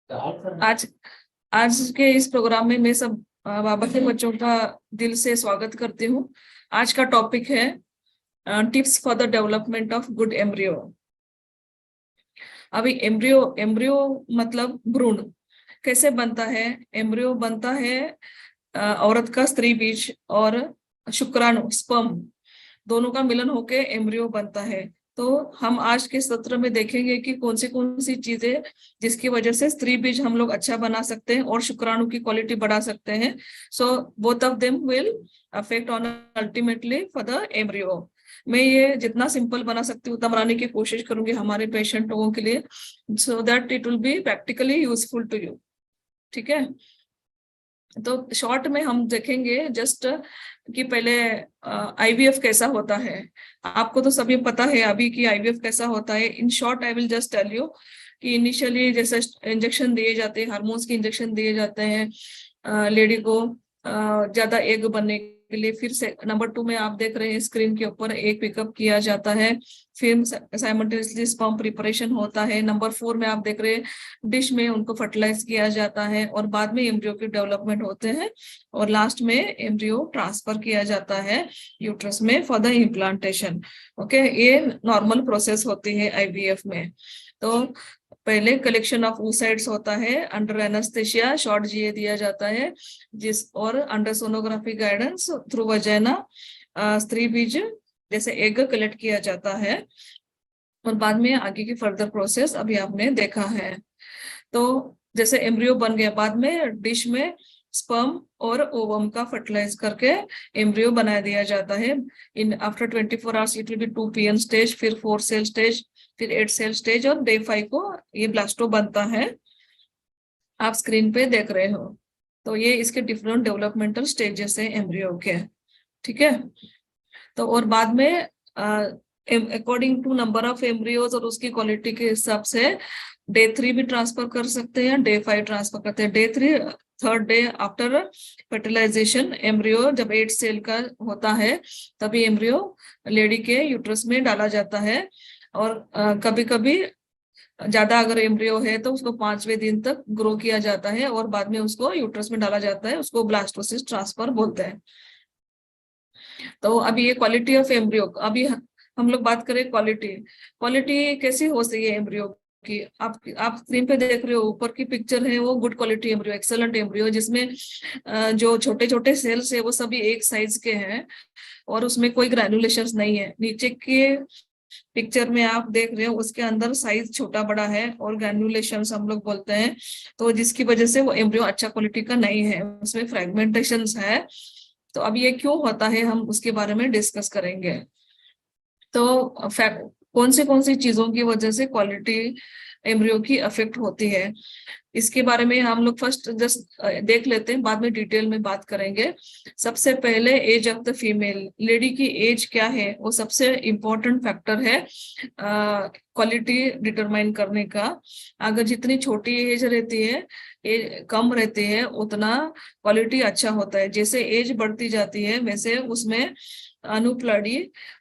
आज आज के इस प्रोग्राम में मैं सब बाबा के बच्चों का दिल से स्वागत करती हूँ। आज का टॉपिक है tips for the development of good embryo. अभी एम्ब्रियो एम्ब्रियो मतलब भ्रूण कैसे बनता है। एम्ब्रियो बनता है औरत का स्त्री बीज और शुक्राणु स्पर्म दोनों का मिलन होकर एम्ब्रियो बनता है। तो हम आज के सत्र में देखेंगे कि कौन सी चीजें जिसकी वजह से स्त्री बीज हम लोग अच्छा बना सकते हैं और शुक्राणु की क्वालिटी बढ़ा सकते हैं। So both of them will affect on ultimately for the embryo. मैं ये जितना सिंपल बना सकती हूँ उतना बनाने की कोशिश करूंगी हमारे पेशेंट लोगों के लिए, so that it will be practically useful to you. ठीक है, तो शॉर्ट में हम देखेंगे जस्ट कि पहले आईवीएफ कैसा होता है। आपको तो सभी पता है अभी कि आईवीएफ कैसा होता है। In short I will just tell you कि इनिशियली जैसे इंजेक्शन दिए जाते हैं, हार्मोन्स के इंजेक्शन दिए जाते हैं लेडी को ज्यादा एग बनने के लिए। फिर से नंबर 2 में आप देख रहे हैं स्क्रीन के ऊपर एग पिकअप किया जाता है, फिर साइमल्टेनियसली स्पर्म प्रिपरेशन होता है। नंबर 4 में आप देख रहे हैं डिश में उनको फर्टिलाइज किया जाता है और बाद में एम्ब्रियो की डेवलपमेंट होते हैं और लास्ट में एम्ब्रियो ट्रांसफर किया जाता है यूट्रस में फॉर द इम्प्लांटेशन। ओके, ये नॉर्मल प्रोसेस होती है आईवीएफ में। तो पहले कलेक्शन ऑफ oocytes होता है, अंडर एनेस्थेसिया शॉर्ट जीए दिया जाता है, जिस और under sonography guidance through vagina स्त्री बीज जैसे एग कलेक्ट किया जाता है और बाद में आगे की फर्दर प्रोसेस अभी आपने देखा है। तो जैसे एम्ब्रियो बन गया, बाद में डिश में स्पर्म और ओवम का फर्टिलाइज करके एम्ब्रियो बना दिया जाता है। In after 24 hours it will B 2 PN stage, फिर 4 सेल स्टेज, फिर 8 सेल स्टेज और डे 5 को ये ब्लास्टो बनता है। आप स्क्रीन पे देख रहे हो। तो ये इसके डिफरेंट डेवलपमेंटल स्टेजेस है एम्ब्रियो के। ठीक है, तो और बाद में according to number of embryos और उसकी क्वालिटी के हिसाब से डे 3 भी ट्रांसफर कर सकते हैं, डे 5 ट्रांसफर करते हैं। Day 3 third day after fertilisation embryo जब 8 सेल का होता है तभी एम्ब्रियो लेडी के यूट्रस में डाला जाता है। और कभी कभी ज्यादा अगर एम्ब्रियो है तो उसको 5वें दिन तक ग्रो किया जाता है और बाद में उसको यूट्रस में डाला जाता है, उसको ब्लास्टोसिस ट्रांसफर बोलते हैं। तो अभी ये क्वालिटी ऑफ एम्ब्रियो, अभी हम लोग बात करें क्वालिटी। क्वालिटी कैसी हो सही है एम्ब्रियो की। आप स्क्रीन पे देख रहे हो, ऊपर की पिक्चर है वो good quality embryo, excellent embryo, जिसमें जो छोटे छोटे सेल्स है वो सभी एक साइज के हैं और उसमें कोई ग्रैनुलेशंस नहीं है। नीचे के पिक्चर में आप देख रहे हो उसके अंदर साइज छोटा बड़ा है और ग्रैनुलेशंस हम लोग बोलते हैं, तो जिसकी वजह से वो एम्ब्रियो अच्छा क्वालिटी का नहीं है, उसमें फ्रेगमेंटेशंस है। तो अब ये क्यों होता है हम उसके बारे में डिस्कस करेंगे। तो कौन सी चीजों की वजह से क्वालिटी एम्ब्रियो की अफेक्ट होती है, इसके बारे में हम लोग फर्स्ट जस्ट देख लेते हैं, बाद में डिटेल में बात करेंगे। सबसे पहले age of the female, lady की एज क्या है वो सबसे इम्पोर्टेंट फैक्टर है क्वालिटी डिटरमाइन करने का। अगर जितनी छोटी एज रहती है, एज कम रहती है, उतना क्वालिटी अच्छा होता है। जैसे एज बढ़ती जाती है वैसे उसमें अनुप्लाडी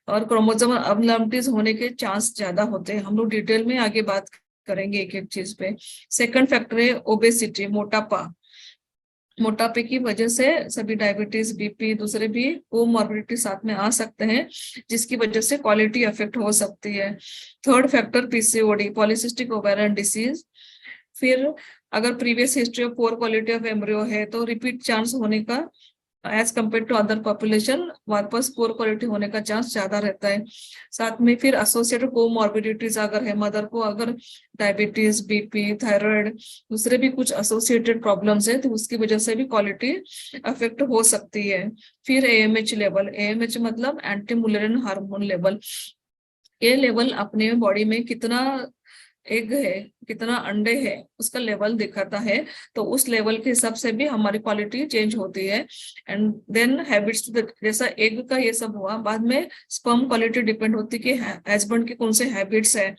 और क्रोमोसोम अबनॉर्मलिटीज होने के चांस ज्यादा होते हैं। हम लोग डिटेल में आगे बात करेंगे एक एक चीज पे। सेकंड फैक्टर है ओबेसिटी, मोटापा। मोटापे की वजह से सभी डायबिटीज, बीपी, दूसरे भी कोमॉर्बिडिटी साथ में आ सकते हैं, जिसकी वजह से क्वालिटी अफेक्ट हो सकती है। Third factor PCOD, polycystic ovarian disease. फिर अगर previous history of poor quality of embryo है तो रिपीट चांस होने का as compared to other population वापस पोर क्वालिटी होने का चांस ज्यादा रहता है। साथ में फिर एसोसिएटेड कोमॉर्बिडिटीज अगर है, मदर को अगर डायबिटीज, बीपी, थायराइड, दूसरे भी कुछ एसोसिएटेड प्रॉब्लम्स है तो उसकी वजह से भी क्वालिटी अफेक्ट हो सकती है। फिर एएमएच लेवल, एएमएच मतलब एंटी मुलेरियन हार्मोन लेवल। ये लेवल अपने बॉडी में कितना एग है, कितना अंडे है, उसका लेवल दिखाता है। तो उस लेवल के हिसाब से भी हमारी क्वालिटी चेंज होती है। एंड देन हैबिट्स, जैसा एग का ये सब हुआ, बाद में स्पर्म क्वालिटी डिपेंड होती है कि हस्बैंड के कौन से हैबिट्स है।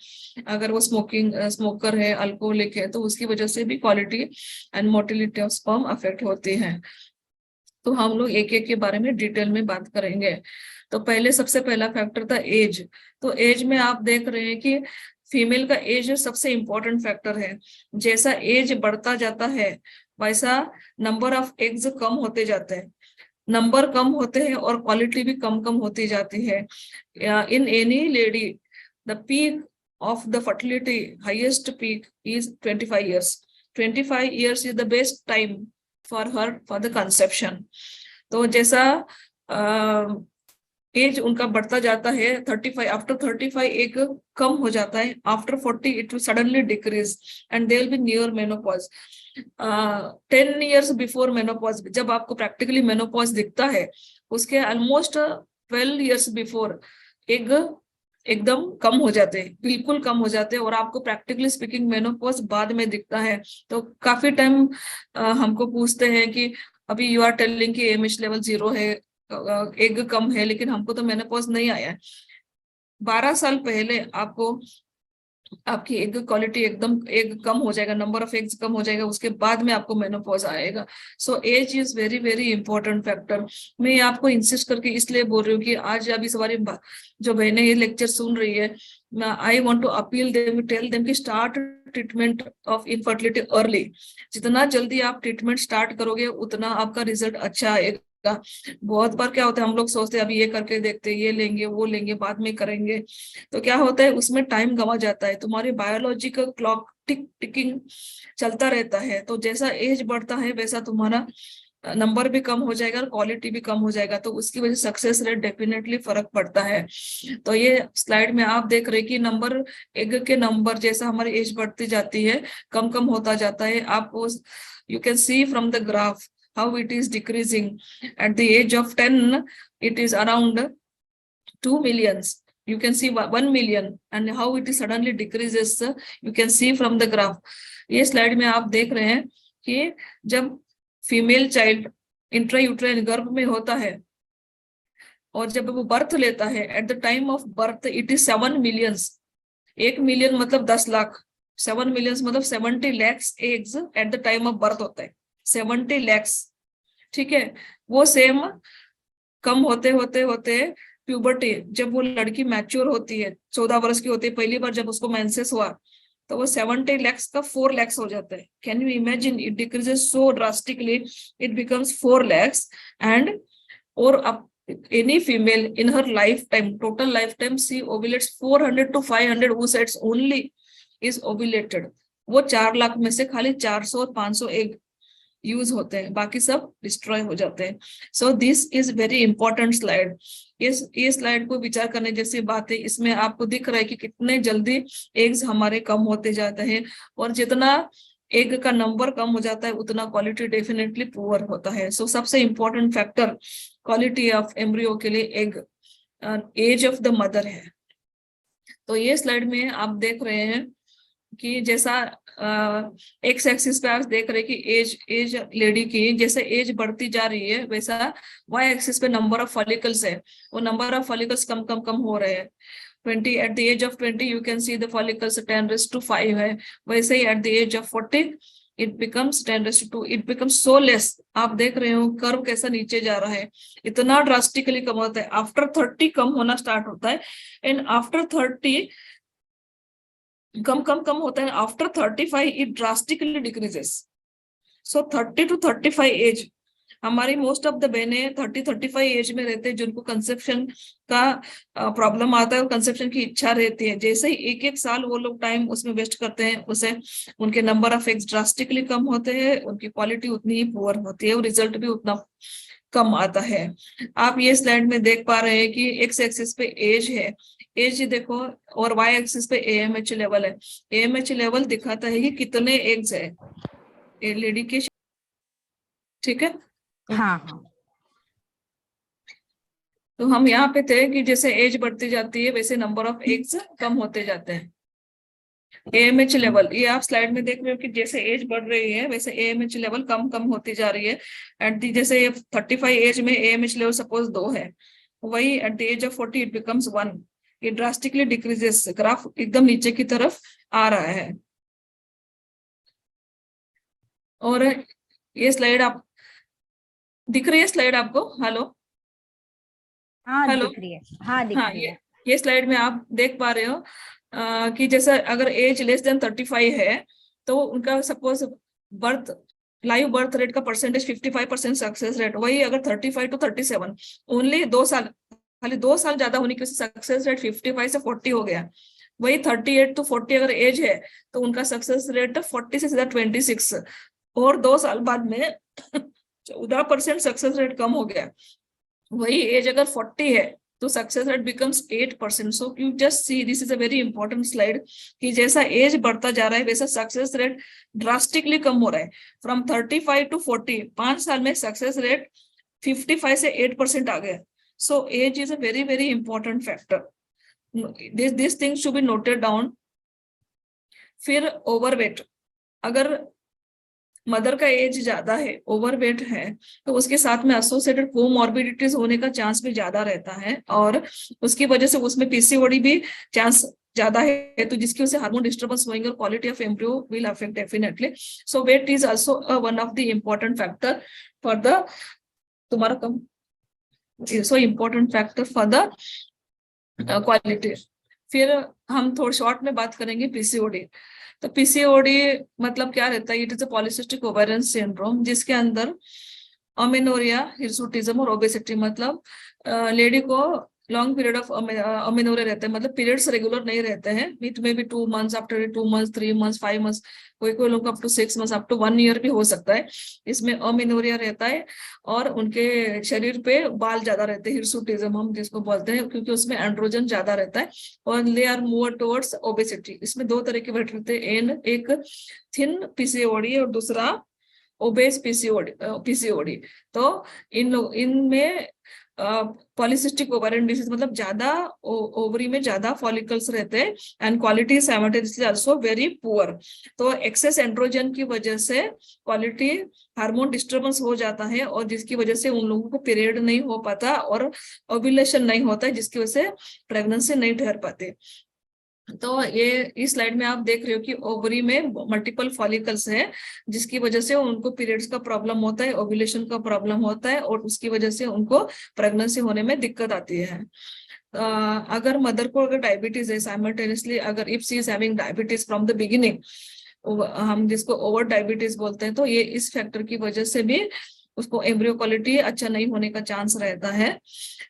अगर वो स्मोकर है, अल्कोहलिक है, तो उसकी वजह से भी quality and motility of sperm affect होती है। तो हम लोग एक एक के बारे में डिटेल में बात करेंगे। तो पहले सबसे पहला फैक्टर था एज। तो एज में आप देख रहे हैं कि फीमेल का एज सबसे इम्पोर्टेंट फैक्टर है। जैसा एज बढ़ता जाता है वैसा नंबर ऑफ एग्स कम होते जाते हैं, नंबर कम होते हैं और क्वालिटी भी कम कम होती जाती है। In any lady the peak of the fertility highest peak is 25 years. 25 years is the best time for her for the conception. तो जैसा एज उनका बढ़ता जाता है 35, आफ्टर 35 एक कम हो जाता है, after 40 it will suddenly decrease and they will be near menopause. 10 years before menopause, जब आपको प्रैक्टिकली मेनोपॉज दिखता है उसके ऑलमोस्ट 12 years बिफोर एग एकदम कम हो जाते हैं, बिल्कुल कम हो जाते हैं, और आपको प्रैक्टिकली स्पीकिंग मेनोपॉज बाद में दिखता है। तो काफी टाइम हमको पूछते हैं कि अभी यू आर टेलिंग कि एमएच लेवल 0 है, एग कम है, लेकिन हमको तो मेनोपॉज नहीं आया है। 12 साल पहले आपको आपकी एग क्वालिटी एकदम एग कम हो जाएगा, नंबर ऑफ एग्स कम हो जाएगा, उसके बाद में आपको मेनोपॉज आएगा। So age is very very important factor. मैं आपको इंसिस्ट करके इसलिए बोल रही हूँ कि आज अभी सवारी जो बहनें ये लेक्चर सुन रही है, I want to appeal them, tell them कि start treatment of infertility early. जितना जल्दी आप ट्रीटमेंट स्टार्ट करोगे उतना आपका रिजल्ट अच्छा आएगा। बहुत बार क्या होता है, हम लोग सोचते हैं अभी ये करके देखते हैं, ये लेंगे वो लेंगे बाद में करेंगे, तो क्या होता है उसमें टाइम गंवा जाता है, तुम्हारी बायोलॉजिकल क्लॉक टिकिंग चलता रहता है। तो जैसा एज बढ़ता है वैसा तुम्हारा नंबर भी कम हो जाएगा और क्वालिटी भी कम हो जाएगा, तो उसकी वजह से सक्सेस रेट डेफिनेटली फर्क पड़ता है। तो ये स्लाइड में आप देख रहे हैं कि नंबर एग के नंबर जैसा हमारी एज बढ़ती जाती है कम कम होता जाता है। आपको you can see from the graph how it is decreasing. At the age of 10 it is around 2 millions, you can see 1 million, and how it is suddenly decreases you can see from the graph. ये slide में आप देख रहे हैं कि जब female child intrauterine गर्भ में होता है और जब वो बर्थ लेता है, at the time of birth it is 7 millions. 1 million मतलब 10 लाख, 7 millions मतलब 70 lakhs eggs at the time of birth होता है, 70 lakhs। ठीक है, वो सेम कम होते होते होते प्यूबर्टी, जब वो लड़की मैच्योर होती है, 14 वर्ष की होती है, पहली बार जब उसको मेंसेस हुआ तो वो 70 lakhs का 4 lakhs हो जाता है। Can you imagine, it decreases so drastically, it becomes 4 lakhs। And और any female in her lifetime, total lifetime, she ovulates 400 to 500 oocytes only is ovulated। वो 4 लाख में से खाली 400 और 500 एग यूज होते हैं, बाकी सब डिस्ट्रॉय हो जाते हैं। So this is very important slide. ये स्लाइड को विचार करने जैसी बात है। इसमें आपको दिख रहा है कि कितने जल्दी एग्स हमारे कम होते जाते हैं, और जितना एग का नंबर कम हो जाता है उतना क्वालिटी डेफिनेटली पुअर होता है। सो सबसे important factor quality of embryo के लिए egg age of the mother है। तो ये स्लाइड में आप देख रहे हैं कि जैसा एक्स एक्सिस पे आप देख रहे हैं कि एज लेडी की जैसे एज बढ़ती जा रही है, वैसा वाई एक्सिस पे नंबर ऑफ फॉलिकल्स है, वो नंबर ऑफ फॉलिकल्स कम कम कम हो रहे हैं। 20 at the age of 20 you can see the follicles 10⁻⁵ है, वैसे ही at the age of 40 it becomes 10⁻², it becomes so less. आप देख रहे हो कर्व कैसा नीचे जा रहा है, इतना ड्रास्टिकली कम होता है। आफ्टर 30 कम होना स्टार्ट होता है, एंड आफ्टर 30 कम कम कम होता है, after 35 it drastically decreases. So 30 to 35 age हमारी मोस्ट ऑफ द बहनें 30-35 एज में रहते हैं जिनको कंसेप्शन का प्रॉब्लम आता है और कंसेप्शन की इच्छा रहती है। जैसे ही एक एक साल वो लोग टाइम उसमें वेस्ट करते हैं, उसे उनके नंबर ऑफ एग्स ड्रास्टिकली कम होते हैं, उनकी क्वालिटी उतनी ही पुअर होती है और रिजल्ट भी उतना कम आता है। आप ये स्लाइड में देख पा रहे हैं कि एक्स एक्सिस पे एज है, एज देखो, और वाई एक्सिस पे एएमएच लेवल है। एएमएच लेवल दिखाता है कि कितने एग्स है लेडी के। ठीक है, हाँ हाँ। तो हम यहाँ पे थे कि जैसे एज बढ़ती जाती है वैसे नंबर ऑफ एग्स कम होते जाते हैं। एएमएच लेवल, ये आप स्लाइड में देख रहे हो कि जैसे एज बढ़ रही है वैसे एएमएच लेवल कम कम होती जा रही है। एट दी जैसे 35 एज में एएमएच लेवल सपोज 2 है, वही at the age of 40 it becomes 1, ये ड्रास्टिकली डिक्रीजेस, ग्राफ एकदम नीचे की तरफ आ रहा है। और ये स्लाइड आप दिख रही है, स्लाइड आपको? हेलो हाँ हेलो, दिख रही है, हाँ दिख हाँ रही है। ये स्लाइड में आप देख पा रहे हो कि जैसा अगर एज लेस देन 35 है तो उनका suppose birth live birth rate का परसेंटेज 55% सक्सेस रेट, वही अगर 35 to 37 ओनली 2 साल, खाली 2 साल ज्यादा होने की सक्सेस रेट 55 से 40 हो गया। वही 38 to 40 अगर एज है तो उनका सक्सेस रेट 40 से सीधा 26, और 2 साल बाद में 14% सक्सेस रेट कम हो गया। वही एज अगर 40 है तो success rate becomes 8%। So you just see this is a very important slide कि जैसा एज बढ़ता जा रहा है वैसा सक्सेस रेट ड्रास्टिकली कम हो रहा है। फ्रॉम 35 to 40 5 साल में सक्सेस रेट 55 से 8% आ गया। So age is a very very important factor, this thing should be noted down. फिर ओवरवेट, अगर मदर का एज ज्यादा है, ओवरवेट है, तो उसके साथ में एसोसिएटेड कोमॉर्बिडिटीज होने का चांस भी ज्यादा रहता है, और उसकी वजह से उसमें पीसीओडी भी चांस ज्यादा है, तो जिसकी वजह से हार्मोन डिस्टर्बेंस होंगे और quality of embryo will affect definitely. So weight is also one of the important factor for the तुम्हारा कम so important factor for the quality. फिर हम थोड़ा शॉर्ट में बात करेंगे पीसीओडी। तो पीसीओडी मतलब क्या रहता है? It is a polycystic ovarian syndrome, जिसके अंदर अमेनोरिया, हिर्सुटिज्म और ओबेसिटी, मतलब लेडी को लॉन्ग पीरियड ऑफ अमेनोरिया रहता है, मतलब पीरियड्स रेगुलर नहीं रहते हैं। It may be 2 months, after 2 months, 3 months, 5 months, कोई कोई लोग up to 6 months, up to 1 year भी हो सकता है। इसमें अमेनोरिया रहता है और उनके शरीर पे बाल ज्यादा रहते हैं, हिर्सुटिज्म हम जिसको बोलते हैं, क्योंकि उसमें एंड्रोजन ज्यादा रहता है, और they are move towards obesity. इसमें दो तरह के वेट रहते हैं, एक थिन पीसीओडी और दूसरा ओबेस पीसीओडी। तो इनमें पॉलिसिस्टिक ओवेरियन डिसीज मतलब ज्यादा ओवरी में ज्यादा फॉलिकल्स रहते हैं, and quality simultaneously also very poor. तो एक्सेस एंड्रोजन की वजह से क्वालिटी हार्मोन डिस्टर्बेंस हो जाता है, और जिसकी वजह से उन लोगों को पीरियड नहीं हो पाता और ओव्यूलेशन नहीं होता है, जिसकी वजह से प्रेगनेंसी नहीं ठहर पाती। तो ये इस स्लाइड में आप देख रहे हो कि ओवरी में मल्टीपल फॉलिकल्स है, जिसकी वजह से उनको पीरियड्स का प्रॉब्लम होता है, ओव्यूलेशन का प्रॉब्लम होता है, और उसकी वजह से उनको प्रेगनेंसी होने में दिक्कत आती है। अगर मदर को अगर डायबिटीज है साइमल्टेनियसली, अगर if she is having diabetes from the beginning, हम जिसको ओवर डायबिटीज बोलते हैं, तो ये इस फैक्टर की वजह से भी उसको एम्ब्रियो क्वालिटी अच्छा नहीं होने का चांस रहता है।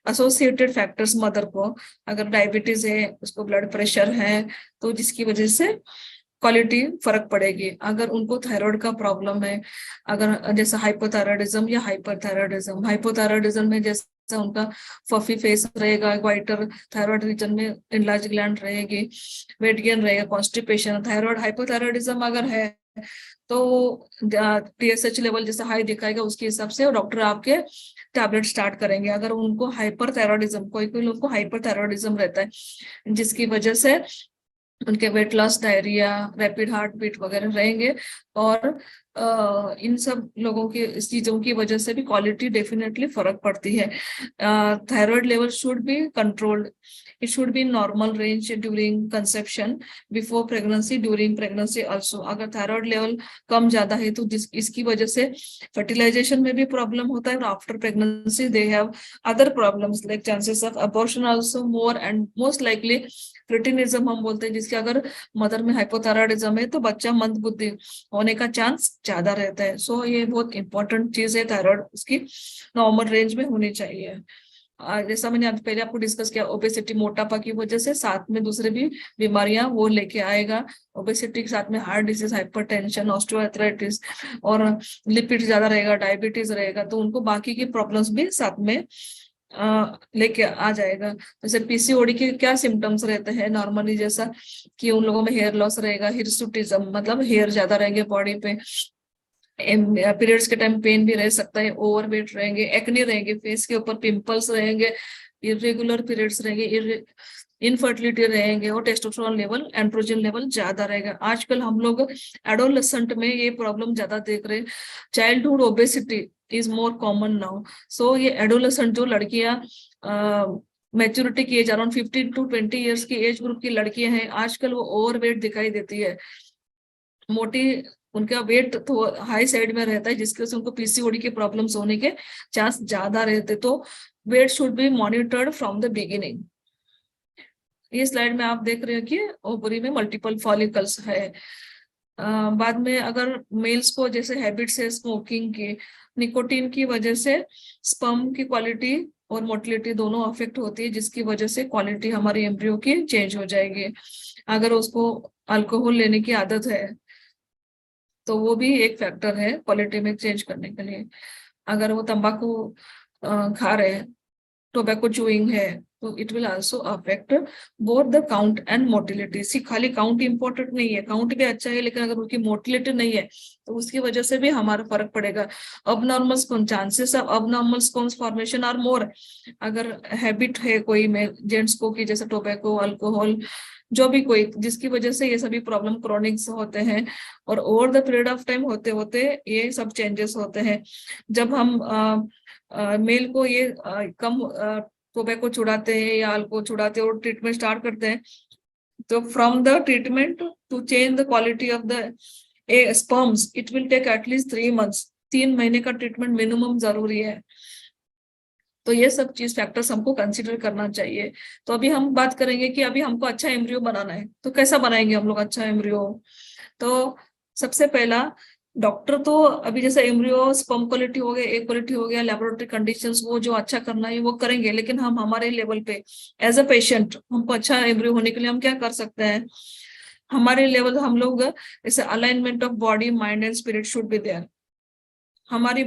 एसोसिएटेड फैक्टर्स मदर को, अगर डायबिटीज है, उसको ब्लड प्रेशर है, तो जिसकी वजह से क्वालिटी फर्क पड़ेगी। अगर उनको थायराइड का प्रॉब्लम है, अगर जैसे हाइपोथायराइडिज्म या हाइपोथायराइडिज्म में जैसे उनका फफी फेस रहेगा, वाइटर थायराइड रीजन में इनलार्ज ग्लैंड रहेगी, वेट गेन रहेगा, कॉन्स्टिपेशन, थायराइड हाइपोथायराइडिज्म अगर है तो टीएसएच लेवल जैसे हाई दिखाएगा, उसके हिसाब से डॉक्टर आपके टैबलेट स्टार्ट करेंगे। अगर उनको हाइपर थायराइडिज्म, कोई कोई लोग को हाइपर थायराइडिज्म रहता है, जिसकी वजह से उनके weight loss, diarrhoea, rapid heart beat वगैरह रहेंगे, और इन सब लोगों की इस चीजों की वजह से भी क्वालिटी डेफिनेटली फर्क पड़ती है। Thyroid level should be controlled, it should be normal range during conception, before pregnancy, during pregnancy also. अगर थायराइड लेवल कम ज्यादा है तो इसकी वजह से फर्टिलाइजेशन में भी प्रॉब्लम होता है, और after pregnancy they have other problems like chances of abortion also more, and most likely cretinism हम बोलते हैं, जिसके अगर मदर में हाइपोथायराइडिज्म है तो बच्चा मंद बुद्धि होने का चांस ज्यादा रहता है। सो ये बहुत इंपॉर्टेंट चीज है, थायराइड उसकी नॉर्मल रेंज में होनी चाहिए। जैसा मैंने पहले आपको डिस्कस किया, ओबेसिटी मोटापा की वजह से साथ में दूसरे भी बीमारियां वो लेके आएगा। ओबेसिटी के साथ में हार्ट डिजीज, हाइपरटेंशन, ऑस्टियोआर्थराइटिस, और लिपिड ज्यादा रहेगा, डायबिटीज रहेगा, तो उनको बाकी की प्रॉब्लम्स भी साथ में लेके आ जाएगा। जैसे पीसीओडी के क्या सिम्टम्स रहते हैं नॉर्मली, जैसा कि उन लोगों में हेयर लॉस रहेगा, हिर्सुटिज्म मतलब हेयर ज्यादा रहेंगे बॉडी पे, पीरियड्स के टाइम पेन भी रह सकता है, ओवरवेट रहेंगे, एक्ने रहेंगे, फेस के ऊपर पिंपल्स रहेंगे, इरेगुलर पीरियड्स रहेंगे, इनफर्टिलिटी रहेंगे, और टेस्टोस्टेरोन लेवल, एंड्रोजन लेवल ज्यादा रहेगा। आजकल हम लोग एडोलेसेंट में ये प्रॉब्लम ज्यादा देख रहे हैं। Childhood obesity is more common now. So ये एडोलेसेंट जो लड़कियां मैच्योरिटी की एज अराउंड 15 to 20 ईयर्स की एज ग्रुप की लड़कियां हैं, आजकल वो ओवरवेट दिखाई देती है, मोटी, उनका वेट तो हाई साइड में रहता है, जिसकी वजह से उनको पीसीओडी के प्रॉब्लम्स होने के चांस ज्यादा रहते। तो weight should be monitored from the beginning. ये स्लाइड में आप देख रहे हो कि ओवरी में मल्टीपल फॉलिकल्स है। बाद में अगर मेल्स को जैसे हैबिट्स है स्मोकिंग की, निकोटीन की वजह से स्पर्म की क्वालिटी और मोटिलिटी दोनों अफेक्ट होती है, जिसकी वजह से क्वालिटी हमारी एम्ब्रियो की चेंज हो जाएगी। अगर उसको अल्कोहल लेने की आदत है तो वो भी एक फैक्टर है क्वालिटी में चेंज करने के लिए। अगर वो तंबाकू खा रहे हैं, टोबैको चूइंग है, तो it will also affect both the count and motility. सी खाली काउंट इंपॉर्टेंट नहीं है, काउंट भी अच्छा है, लेकिन अगर उनकी मोटिलिटी नहीं है तो उसकी वजह से भी हमारा फर्क पड़ेगा। Abnormals chances of abnormal sperms formation are more. अगर हैबिट है कोई में जेंट्स को कि जैसे टोबैको, अल्कोहल, जो भी कोई जिसकी वजह से ये सभी प्रॉब्लम क्रोनिक्स होते हैं, और over the period of time होते होते ये सब चेंजेस होते हैं। जब हम मेल को ये कम टोबैको छुड़ाते हैं या अल्कोहल छुड़ाते हैं और ट्रीटमेंट स्टार्ट करते हैं, तो from the treatment to change the quality of the sperms it will take at least 3 months। 3 महीने का ट्रीटमेंट मिनिमम जरूरी है। तो ये सब चीज फैक्टर्स हमको कंसिडर करना चाहिए। तो अभी हम बात करेंगे कि अभी हमको अच्छा एम्ब्रियो बनाना है, तो कैसा बनाएंगे हम लोग अच्छा एम्ब्रियो। तो सबसे पहला, डॉक्टर तो अभी जैसे एम्ब्रियो स्पर्म क्वालिटी हो गया, एग क्वालिटी हो गया, लेबोरेटरी कंडीशंस वो जो अच्छा करना है वो करेंगे, लेकिन हम हमारे लेवल पे एज अ पेशेंट हमको अच्छा एम्ब्रियो होने के लिए हम क्या कर सकते हैं। हमारे लेवल हम लोग जैसे alignment of body mind and spirit should be there. हमारी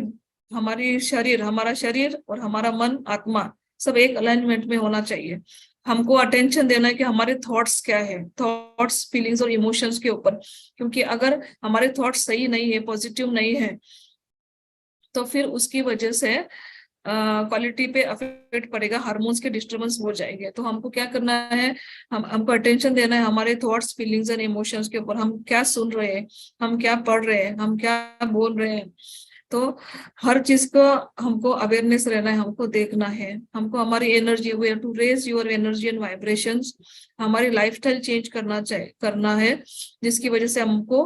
हमारी शरीर हमारा शरीर और हमारा मन आत्मा सब एक अलाइनमेंट में होना चाहिए। हमको अटेंशन देना है कि हमारे थॉट्स क्या है, थॉट्स फीलिंग्स और इमोशंस के ऊपर। क्योंकि अगर हमारे थॉट्स सही नहीं है, पॉजिटिव नहीं है, तो फिर उसकी वजह से क्वालिटी पे अफेक्ट पड़ेगा, हार्मोन्स के डिस्टर्बेंस हो जाएंगे। तो हमको क्या करना है, हमको अटेंशन देना है हमारे थॉट्स फीलिंग्स एंड इमोशंस के ऊपर। हम क्या सुन रहे हैं, हम क्या पढ़ रहे हैं, हम क्या बोल रहे हैं। तो हर चीज को हमको अवेयरनेस रहना है, हमको देखना है, हमको हमारी energy, we have to raise your energy and vibrations. हमारी लाइफस्टाइल चेंज करना है, जिसकी वजह से हमको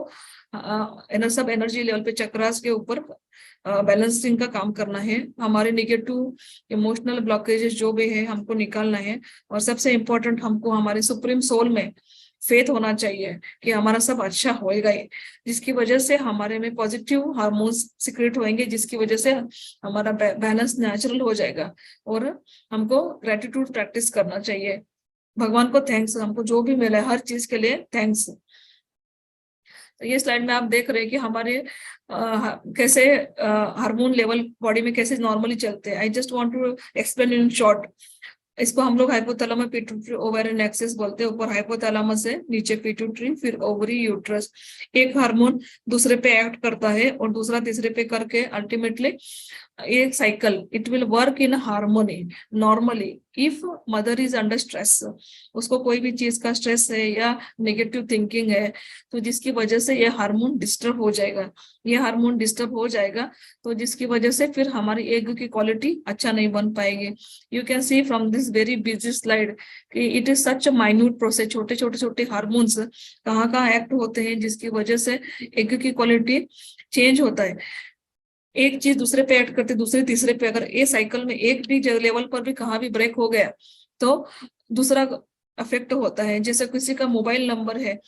सब एनर्जी लेवल पे चक्रास के ऊपर बैलेंसिंग का काम करना है। हमारे नेगेटिव इमोशनल ब्लॉकेजेस जो भी है हमको निकालना है। और सबसे इम्पोर्टेंट, हमको हमारे सुप्रीम सोल में फेथ होना चाहिए कि हमारा सब अच्छा होएगा ही, जिसकी वजह से हमारे में पॉजिटिव हार्मोन्स सिक्रेट होंगे, जिसकी वजह से हमारा बैलेंस नेचुरल हो जाएगा। और हमको ग्रेटिट्यूड प्रैक्टिस करना चाहिए, भगवान को थैंक्स, हमको जो भी मिला है हर चीज के लिए थैंक्स। तो ये स्लाइड में आप देख रहे हैं कि हमारे कैसे हार्मोन लेवल बॉडी में कैसे नॉर्मली चलते हैं। I just want to explain in short. इसको हम लोग हाइपोथैलेमस पिट्यूटरी ओवेरियन एक्सिस बोलते हैं। ऊपर हाइपोथैलेमस है, नीचे पिट्यूटरी, फिर ओवरी, यूट्रस। एक हार्मोन दूसरे पे एक्ट करता है और दूसरा तीसरे पे करके अल्टीमेटली एक cycle, it will work in harmony normally. If mother is under stress, उसको कोई भी चीज का स्ट्रेस है या नेगेटिव थिंकिंग है, तो जिसकी वजह से ये हार्मोन डिस्टर्ब हो जाएगा। ये हार्मोन डिस्टर्ब हो जाएगा तो जिसकी वजह से फिर हमारी एग की क्वालिटी अच्छा नहीं बन पाएगी। You can see from this very busy slide कि it is such a minute process. छोटे छोटे छोटे हार्मोन्स कहाँ कहाँ एक्ट होते हैं, जिसकी वजह से एग की क्वालिटी चेंज होता है। एक चीज दूसरे पे एक्ट करते, दूसरे तीसरे पे। अगर ये साइकिल में एक भी लेवल पर भी कहाँ भी ब्रेक हो गया तो दूसरा अफेक्ट होता है। जैसे किसी का मोबाइल नंबर है,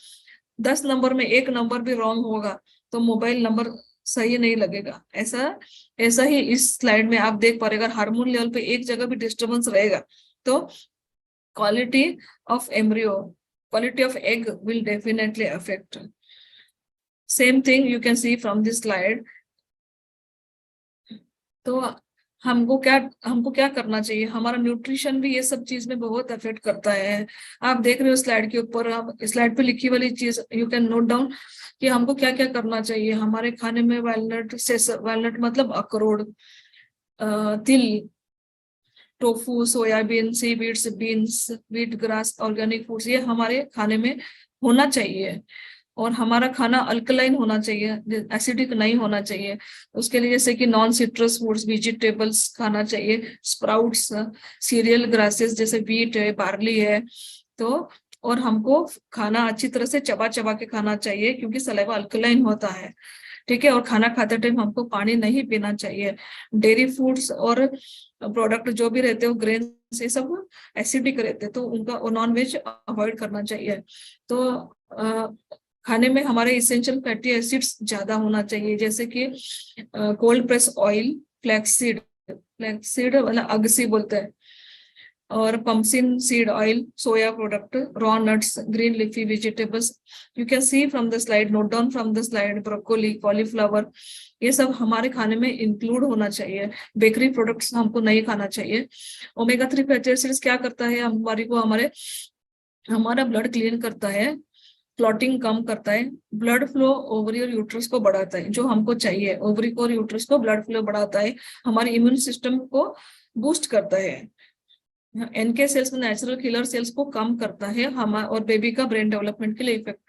10 नंबर में एक नंबर भी रॉन्ग होगा तो मोबाइल नंबर सही नहीं लगेगा। ऐसा ऐसा ही इस स्लाइड में आप देख पा रहे, अगर हार्मोन लेवल पे एक जगह भी डिस्टर्बेंस रहेगा तो quality of embryo, quality of egg will definitely affect. Same thing you can see from this slide. तो हमको क्या करना चाहिए, हमारा न्यूट्रिशन भी ये सब चीज में बहुत अफेक्ट करता है। आप देख रहे हो स्लाइड के ऊपर, आप स्लाइड पे लिखी वाली चीज यू कैन नोट डाउन कि हमको क्या क्या करना चाहिए हमारे खाने में। वैलनट से, वैलनट मतलब अखरोट, तिल, tofu, soybean, seeds, beans, wheat grass, organic foods, ये हमारे खाने में होना चाहिए। और हमारा खाना अल्कलाइन होना चाहिए, एसिडिक नहीं होना चाहिए। उसके लिए जैसे कि नॉन सिट्रस फूड्स, वेजिटेबल्स खाना चाहिए, स्प्राउट्स, सीरियल ग्रासेस जैसे व्हीट है, बार्ली है। तो और हमको खाना अच्छी तरह से चबा चबा के खाना चाहिए, क्योंकि सलाइवा अल्कलाइन होता है। ठीक है। और खाना खाते टाइम हमको पानी नहीं पीना चाहिए। डेयरी फूड्स और प्रोडक्ट जो भी रहते हो, ग्रेन से सब एसिडिक रहते हैं, तो उनका नॉन वेज अवॉइड करना चाहिए। तो खाने में हमारे इसेंशियल फैटी एसिड्स ज्यादा होना चाहिए, जैसे कि cold press oil, flaxseed, flaxseed मतलब अगसी बोलते हैं, और pumpkin seed oil, soya product, raw nuts, green leafy vegetables. You can see from the slide, note down from the slide, broccoli, cauliflower, ये सब हमारे खाने में इंक्लूड होना चाहिए। बेकरी प्रोडक्ट्स हमको नहीं खाना चाहिए। ओमेगा 3 फैटी एसिड्स क्या करता है हमारी को, हमारा ब्लड क्लीन करता है, क्लॉटिंग कम करता है, ब्लड फ्लो ओवरी और यूट्रस को बढ़ाता है, जो हमको चाहिए। ओवरी को और यूट्रस को ब्लड फ्लो बढ़ाता है, हमारे इम्यून सिस्टम को बूस्ट करता है, एनके सेल्स में नेचुरल किलर सेल्स को कम करता है, हमारे और बेबी का ब्रेन डेवलपमेंट के लिए इफेक्ट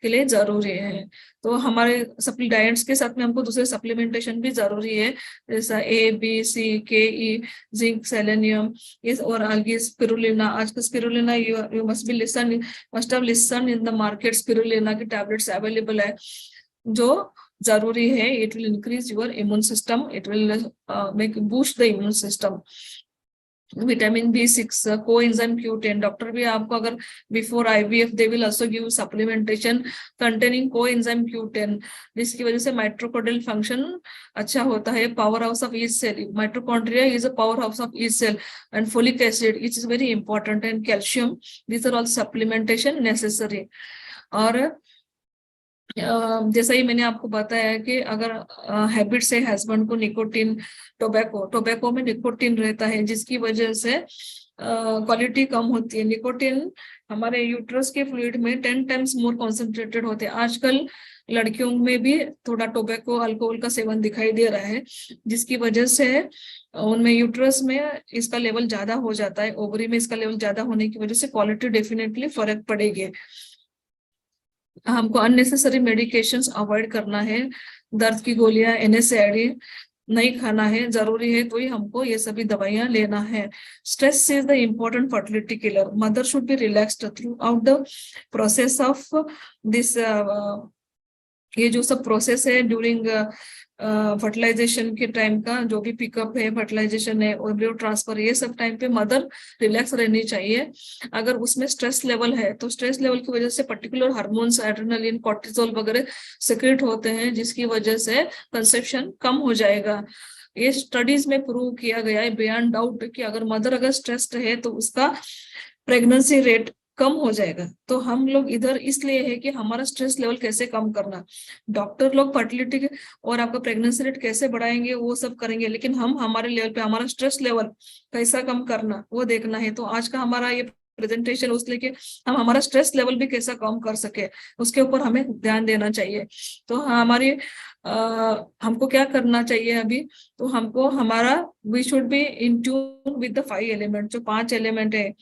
के लिए जरूरी है। तो हमारे डाइट्स के साथ में हमको दूसरे सप्लीमेंटेशन भी जरूरी है, जैसा ए बी सी के ई, जिंक, सेलेनियम, ये और आगे स्पिरुलिना। आजकल spirulina you must have listen in the market, spirulina की टैबलेट्स अवेलेबल है, जो जरूरी है। It will increase your immune system, it will make boost the immune system. Vitamin B6, coenzyme Q10, doctor भी आपको अगर before IVF they will also give supplementation containing coenzyme Q10, जिसकी वजह से माइटोकॉन्ड्रियल फंक्शन अच्छा होता है। Power house of each cell, mitochondria is a power house of each cell, and folic acid it is very important, and calcium, these are all supplementation necessary. और जैसा ही मैंने आपको बताया कि अगर हैबिट से हस्बैंड को निकोटिन, टोबैको में निकोटिन रहता है, जिसकी वजह से क्वालिटी कम होती है। निकोटिन हमारे यूट्रस के फ्लूइड में 10 टाइम्स मोर कॉन्सेंट्रेटेड होते हैं। आजकल लड़कियों में भी थोड़ा टोबैको अल्कोहल का सेवन दिखाई दे रहा है, जिसकी वजह से उनमें यूट्रस में इसका लेवल ज्यादा हो जाता है, ओवरी में इसका लेवल ज्यादा होने की वजह से क्वालिटी डेफिनेटली फर्क पड़ेगी। हमको अननेसेसरी मेडिकेशंस अवॉइड करना है, दर्द की गोलियां, NSAID नहीं खाना है, जरूरी है तो ही हमको ये सभी दवाइयां लेना है। Stress is the important fertility killer, mother should be relaxed through out the process of this, ये जो सब प्रोसेस है ड्यूरिंग फर्टिलाइजेशन के टाइम का, जो भी पिकअप है, फर्टिलाइजेशन है, एम्ब्रियो ट्रांसफर, ये सब टाइम पे मदर रिलैक्स रहनी चाहिए। अगर उसमें स्ट्रेस लेवल है तो स्ट्रेस लेवल की वजह से पर्टिकुलर हार्मोन्स, एड्रेनलिन, कॉर्टिसोल वगैरह सिक्रेट होते हैं, जिसकी वजह से कंसेप्शन कम हो जाएगा। ये स्टडीज में प्रूव किया गया है बियॉन्ड डाउट कि अगर मदर स्ट्रेस्ड है तो उसका प्रेगनेंसी रेट कम हो जाएगा। तो हम लोग इधर इसलिए है कि हमारा स्ट्रेस लेवल कैसे कम करना, डॉक्टर लोग फर्टिलिटी और आपका प्रेगनेंसी रेट कैसे बढ़ाएंगे वो सब करेंगे, लेकिन हम हमारे लेवल पे हमारा स्ट्रेस लेवल कैसा कम करना वो देखना है। तो आज का हमारा ये प्रेजेंटेशन उसलिए कि हम हमारा स्ट्रेस लेवल भी कैसा कम कर सके उसके ऊपर हमें ध्यान देना चाहिए। तो हमारी हमको क्या करना चाहिए अभी, तो हमको हमारा we should be in tune with the 5 element, जो 5 एलिमेंट है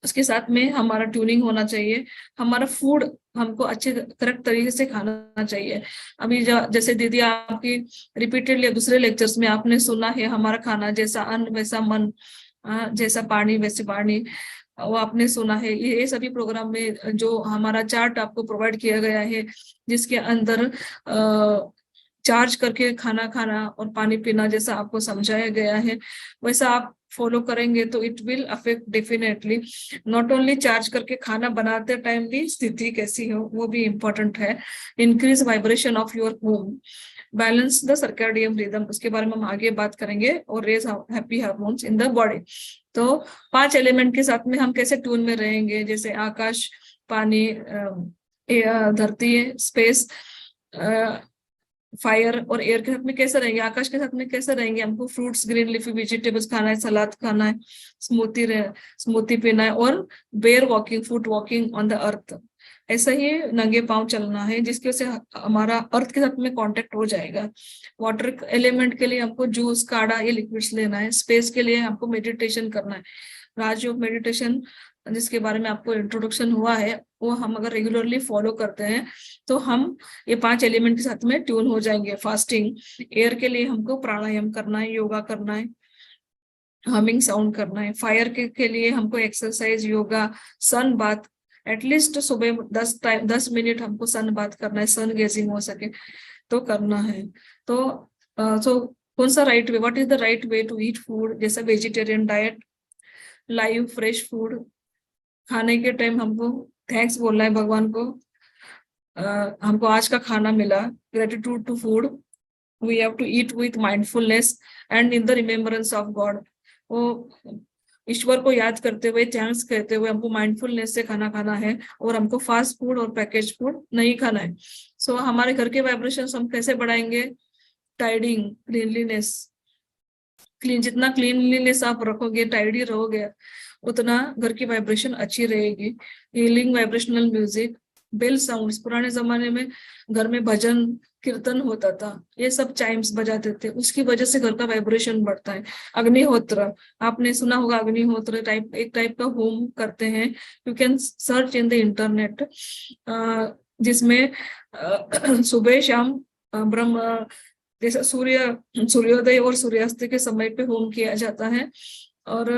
उसके साथ में हमारा ट्यूनिंग होना चाहिए। हमारा फूड हमको अच्छे करेक्ट तरीके से खाना चाहिए। अभी जैसे दीदी आपकी रिपीटेडली दूसरे लेक्चर्स में आपने सुना है, हमारा खाना जैसा अन्न वैसा मन, जैसा पानी वैसे पानी, वो आपने सुना है। ये सभी प्रोग्राम में जो हमारा चार्ट आपको प्रोवाइड किया गया है, जिसके अंदर चार्ज करके खाना खाना और पानी पीना जैसा आपको समझाया गया है, वैसा आप फॉलो करेंगे तो it will affect definitely. Not only charge करके खाना बनाते टाइम भी स्थिति कैसी हो वो भी इम्पोर्टेंट है। Increase vibration of your home, balance the circadian rhythm, उसके बारे में हम आगे बात करेंगे, और raise happy hormones in the body. तो 5 एलिमेंट के साथ में हम कैसे ट्यून में रहेंगे, जैसे आकाश, पानी, धरती, स्पेस, फायर और एयर के साथ में कैसे रहेंगे, आकाश के साथ में कैसे रहेंगे। हमको फ्रूट्स, ग्रीन लीफी वेजिटेबल्स खाना है, सलाद खाना है, स्मूथी पीना है, और bare walking, foot walking on the earth, ऐसा ही नंगे पांव चलना है, जिसकी वजह से हमारा अर्थ के साथ में कांटेक्ट हो जाएगा। वाटर एलिमेंट के लिए हमको जूस, काढ़ा, ये लिक्विड्स लेना है। स्पेस के लिए हमको मेडिटेशन करना है, राजयोग मेडिटेशन जिसके बारे में आपको इंट्रोडक्शन हुआ है, वो हम अगर रेगुलरली फॉलो करते हैं तो हम ये 5 एलिमेंट के साथ में ट्यून हो जाएंगे। फास्टिंग, एयर के लिए हमको प्राणायाम करना है, योगा करना है, हमिंग साउंड करना है। फायर के लिए हमको exercise, yoga, sun bath, at least सुबह 10 मिनट हमको सन बाथ करना है, सन गेजिंग हो सके। तो करना है। तो सो कौन सा right way, what is the right way to eat food, जैसे vegetarian diet, live fresh food, खाने के टाइम हमको थैंक्स बोलना है भगवान को, हमको आज का खाना मिला, gratitude to food, we have to eat with mindfulness and in the remembrance of God. वो ईश्वर को याद करते हुए, थैंक्स कहते हुए हमको माइंडफुलनेस से खाना खाना है, और हमको फास्ट फूड और पैकेज फूड नहीं खाना है। सो हमारे घर के वाइब्रेशंस हम कैसे बढ़ाएंगे, टाइडिंग, क्लीनलीनेस, क्लीन, जितना क्लीनलीनेस आप रखोगे, टाइडी रहोगे, उतना घर की वाइब्रेशन अच्छी रहेगी। Healing vibrational music, bell sounds, पुराने जमाने में घर में भजन कीर्तन होता था, ये सब चाइम्स बजाते थे, उसकी वजह से घर का वाइब्रेशन बढ़ता है। अग्निहोत्र, आपने सुना होगा, अग्निहोत्र टाइप, एक टाइप का होम करते हैं, you can search in the internet, जिसमें सुबह शाम ब्रह्म, जैसे सूर्योदय और सूर्यास्त के समय पे होम किया जाता है, और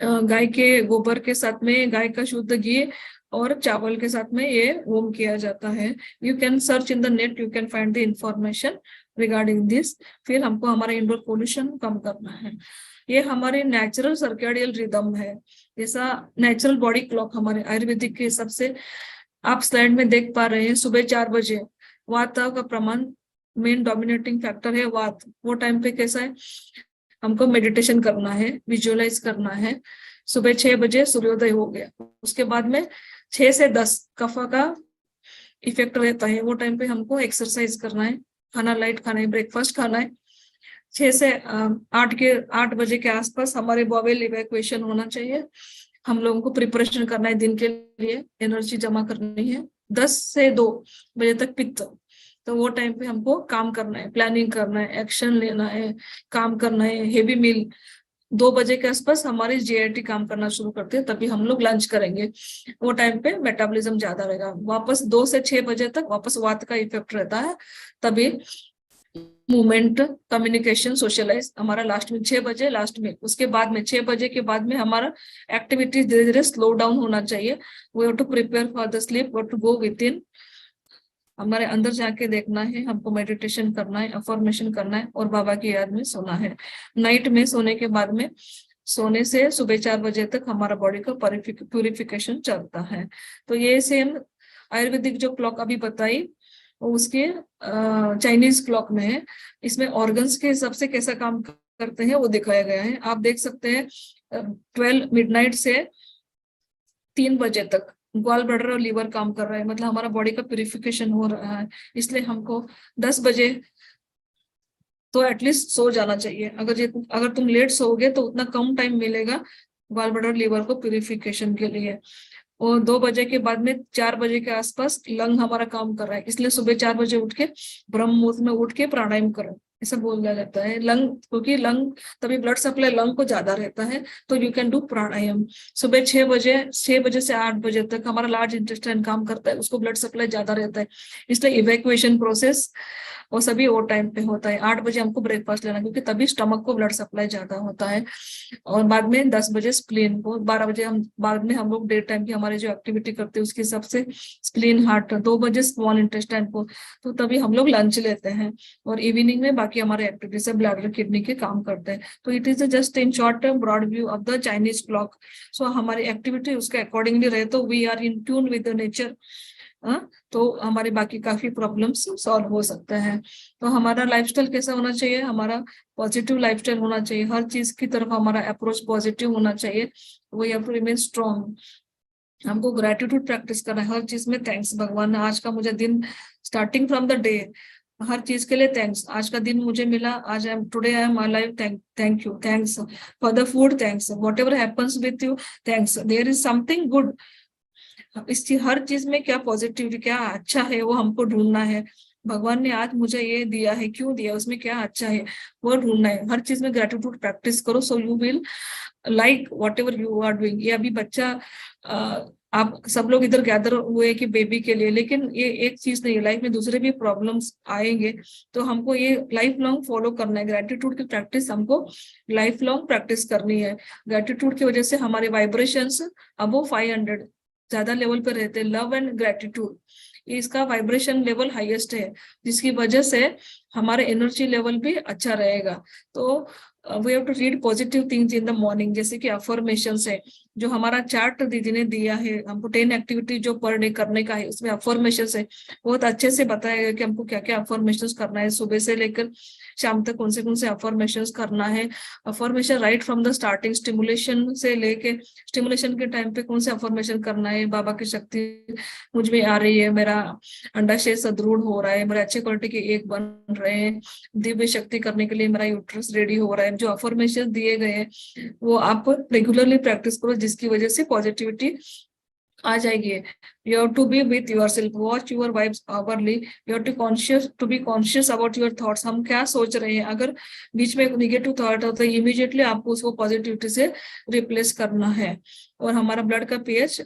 गाय के गोबर के साथ में, गाय का शुद्ध घी और चावल के साथ में ये होम किया जाता है। You can search in the net, you can find the information regarding this. फिर हमको हमारा इंडोर पोल्यूशन कम करना है। ये हमारे नेचुरल सर्केडियल रिदम है, जैसा नेचुरल बॉडी क्लॉक हमारे आयुर्वेदिक के हिसाब से आप स्लाइड में देख पा रहे हैं। सुबह 4 बजे वात का प्रमाण, मेन डोमिनेटिंग फैक्टर है वात, वो टाइम पे कैसा है, हमको मेडिटेशन करना है, विजुअलाइज करना है। सुबह 6 बजे सूर्योदय हो गया, उसके बाद में 6 से 10 कफा का इफेक्ट रहता है, वो टाइम पे हमको एक्सरसाइज करना है, खाना लाइट खाना है, ब्रेकफास्ट खाना है। 6 से 8 बजे के आसपास हमारे बॉवेल इवैक्यूएशन होना चाहिए, हम लोगों को प्रिपरेशन करना है दिन के लिए, एनर्जी जमा करनी है। 10 से 2 बजे तक पित्त, तो वो टाइम पे हमको काम करना है, प्लानिंग करना है, एक्शन लेना है, काम करना है, हेवी मील। 2 बजे के आसपास हमारी जीआईटी काम करना शुरू करते हैं, तभी हम लोग लंच करेंगे, वो टाइम पे मेटाबॉलिज्म ज्यादा रहेगा। वापस 2 से 6 बजे तक वापस वात का इफेक्ट रहता है, तभी मूवमेंट, कम्युनिकेशन, सोशलाइज हमारा लास्ट में 6 बजे लास्ट में। उसके बाद में 6 बजे के बाद में हमारा एक्टिविटीज धीरे धीरे स्लो डाउन होना चाहिए। We have to prepare for the sleep, we have to go within, हमारे अंदर जाके देखना है, हमको मेडिटेशन करना है, अफर्मेशन करना है, और बाबा की याद में सोना है। नाइट में सोने के बाद में, सोने से सुबह 4 बजे तक हमारा बॉडी का प्यूरिफिकेशन चलता है। तो ये सेम आयुर्वेदिक जो क्लॉक अभी बताई, उसके चाइनीज क्लॉक में है, इसमें ऑर्गन्स के हिसाब से कैसा काम करते हैं वो दिखाया गया है। आप देख सकते हैं 12 मिडनाइट से 3 बजे तक ग्वाल ब्लैडर और लीवर काम कर रहा है, मतलब हमारा बॉडी का प्यूरिफिकेशन हो रहा है। इसलिए हमको 10 बजे तो एटलीस्ट सो जाना चाहिए। अगर तुम लेट सोओगे तो उतना कम टाइम मिलेगा ग्वाल ब्लैडर लीवर को प्यूरिफिकेशन के लिए। और 2 बजे के बाद में 4 बजे के आसपास लंग हमारा काम कर रहा है, इसलिए सुबह 4 बजे उठ के ब्रह्म मुहूर्त में उठ के प्राणायाम करो, ऐसा बोला जाता है। लंग, क्योंकि लंग तभी ब्लड सप्लाई लंग को ज्यादा रहता है, तो यू कैन डू प्राणायाम। सुबह 6 बजे से 8 बजे तक हमारा लार्ज इंटेस्टाइन काम करता है, उसको ब्लड सप्लाई ज्यादा रहता है, इसलिए इवैक्यूएशन प्रोसेस वो सभी वो टाइम पे होता है। 8 बजे हमको ब्रेकफास्ट लेना, क्योंकि तभी स्टमक को ब्लड सप्लाई ज्यादा होता है। और बाद में 10 बजे स्प्लीन को, 12 बजे हम बाद में हम लोग डे टाइम की हमारे जो एक्टिविटी करते हैं उसके हिसाब से स्प्लीन, हार्ट, 2 बजे स्मॉल इंटेस्टाइन को, तो तभी हम लोग लंच लेते हैं। और इवनिंग में बाकी हमारे एक्टिविटीज है, ब्लैडर, किडनी के काम करते हैं। तो it is just in short term broad view of the Chinese clock. So हमारी एक्टिविटी उसके अकॉर्डिंगली रहे तो we are in tune with the nature, तो हमारे बाकी काफी प्रॉब्लम्स सॉल्व हो सकते हैं। तो हमारा लाइफस्टाइल कैसा होना चाहिए, हमारा पॉजिटिव लाइफस्टाइल होना चाहिए, हर चीज की तरफ हमारा अप्रोच पॉजिटिव होना चाहिए। We have to remain strong, हमको ग्रेटिट्यूड प्रैक्टिस करना है, हर चीज में थैंक्स, भगवान आज का मुझे दिन, स्टार्टिंग फ्रॉम द डे, हर चीज के लिए थैंक्स। आज का दिन मुझे मिला, आज today I am alive, thank you, thanks for the food, thanks whatever happens with you, thanks, there is something good. इस चीज, हर चीज में क्या पॉजिटिविटी, क्या अच्छा है वो हमको ढूंढना है। भगवान ने आज मुझे ये दिया है, क्यों दिया, उसमें क्या अच्छा है वो ढूंढना है। हर चीज में ग्रेटिट्यूड प्रैक्टिस करो, so you will like whatever you are doing. ये अभी बच्चा, आप सब लोग इधर गैदर हुए कि बेबी के लिए, लेकिन ये एक चीज नहीं है, लाइफ में दूसरे भी प्रॉब्लम्स आएंगे, तो हमको ये लाइफ लॉन्ग फॉलो करना है। ग्रेटिट्यूड की प्रैक्टिस हमको लाइफ लॉन्ग प्रैक्टिस करनी है। ग्रेटिट्यूड की वजह से हमारे वाइब्रेशंस अबो 500 ज्यादा लेवल पे रहते हैं। लव एंड ग्रेटिट्यूड, इसका वाइब्रेशन लेवल हाईएस्ट है, जिसकी वजह से हमारा एनर्जी लेवल भी अच्छा रहेगा। तो we have to read positive things in the morning, जैसे कि अफर्मेशंस है, जो हमारा चार्ट दीदी ने दिया है हमको 10 एक्टिविटी जो पर डे करने का है, उसमें अफर्मेशंस है, बहुत अच्छे से बताया गया कि हमको क्या क्या अफर्मेशंस करना है, सुबह से लेकर शाम तक कौन से अफर्मेशंस करना है। Affirmation right from the starting, stimulation से लेके स्टिमुलेशन के टाइम पे कौन से अफर्मेशन करना है, बाबा की शक्ति मुझ में आ रही है, मेरा अंडाशय सुदृढ़ हो रहा है, मेरे अच्छे क्वालिटी के एग बन रहे हैं, दिव्य शक्ति करने के लिए मेरा यूट्रस रेडी हो रहा है। जो अफर्मेशन दिए गए हैं वो आप रेगुलरली प्रैक्टिस करो, जिसकी वजह से पॉजिटिविटी आ जाएगी। You have to be with yourself, watch your vibes hourly, you have to be conscious about your thoughts, हम क्या सोच रहे हैं। अगर बीच में एक निगेटिव थॉट होता है, इमीडिएटली आपको उसको पॉजिटिविटी से रिप्लेस करना है। और हमारा ब्लड का पीएच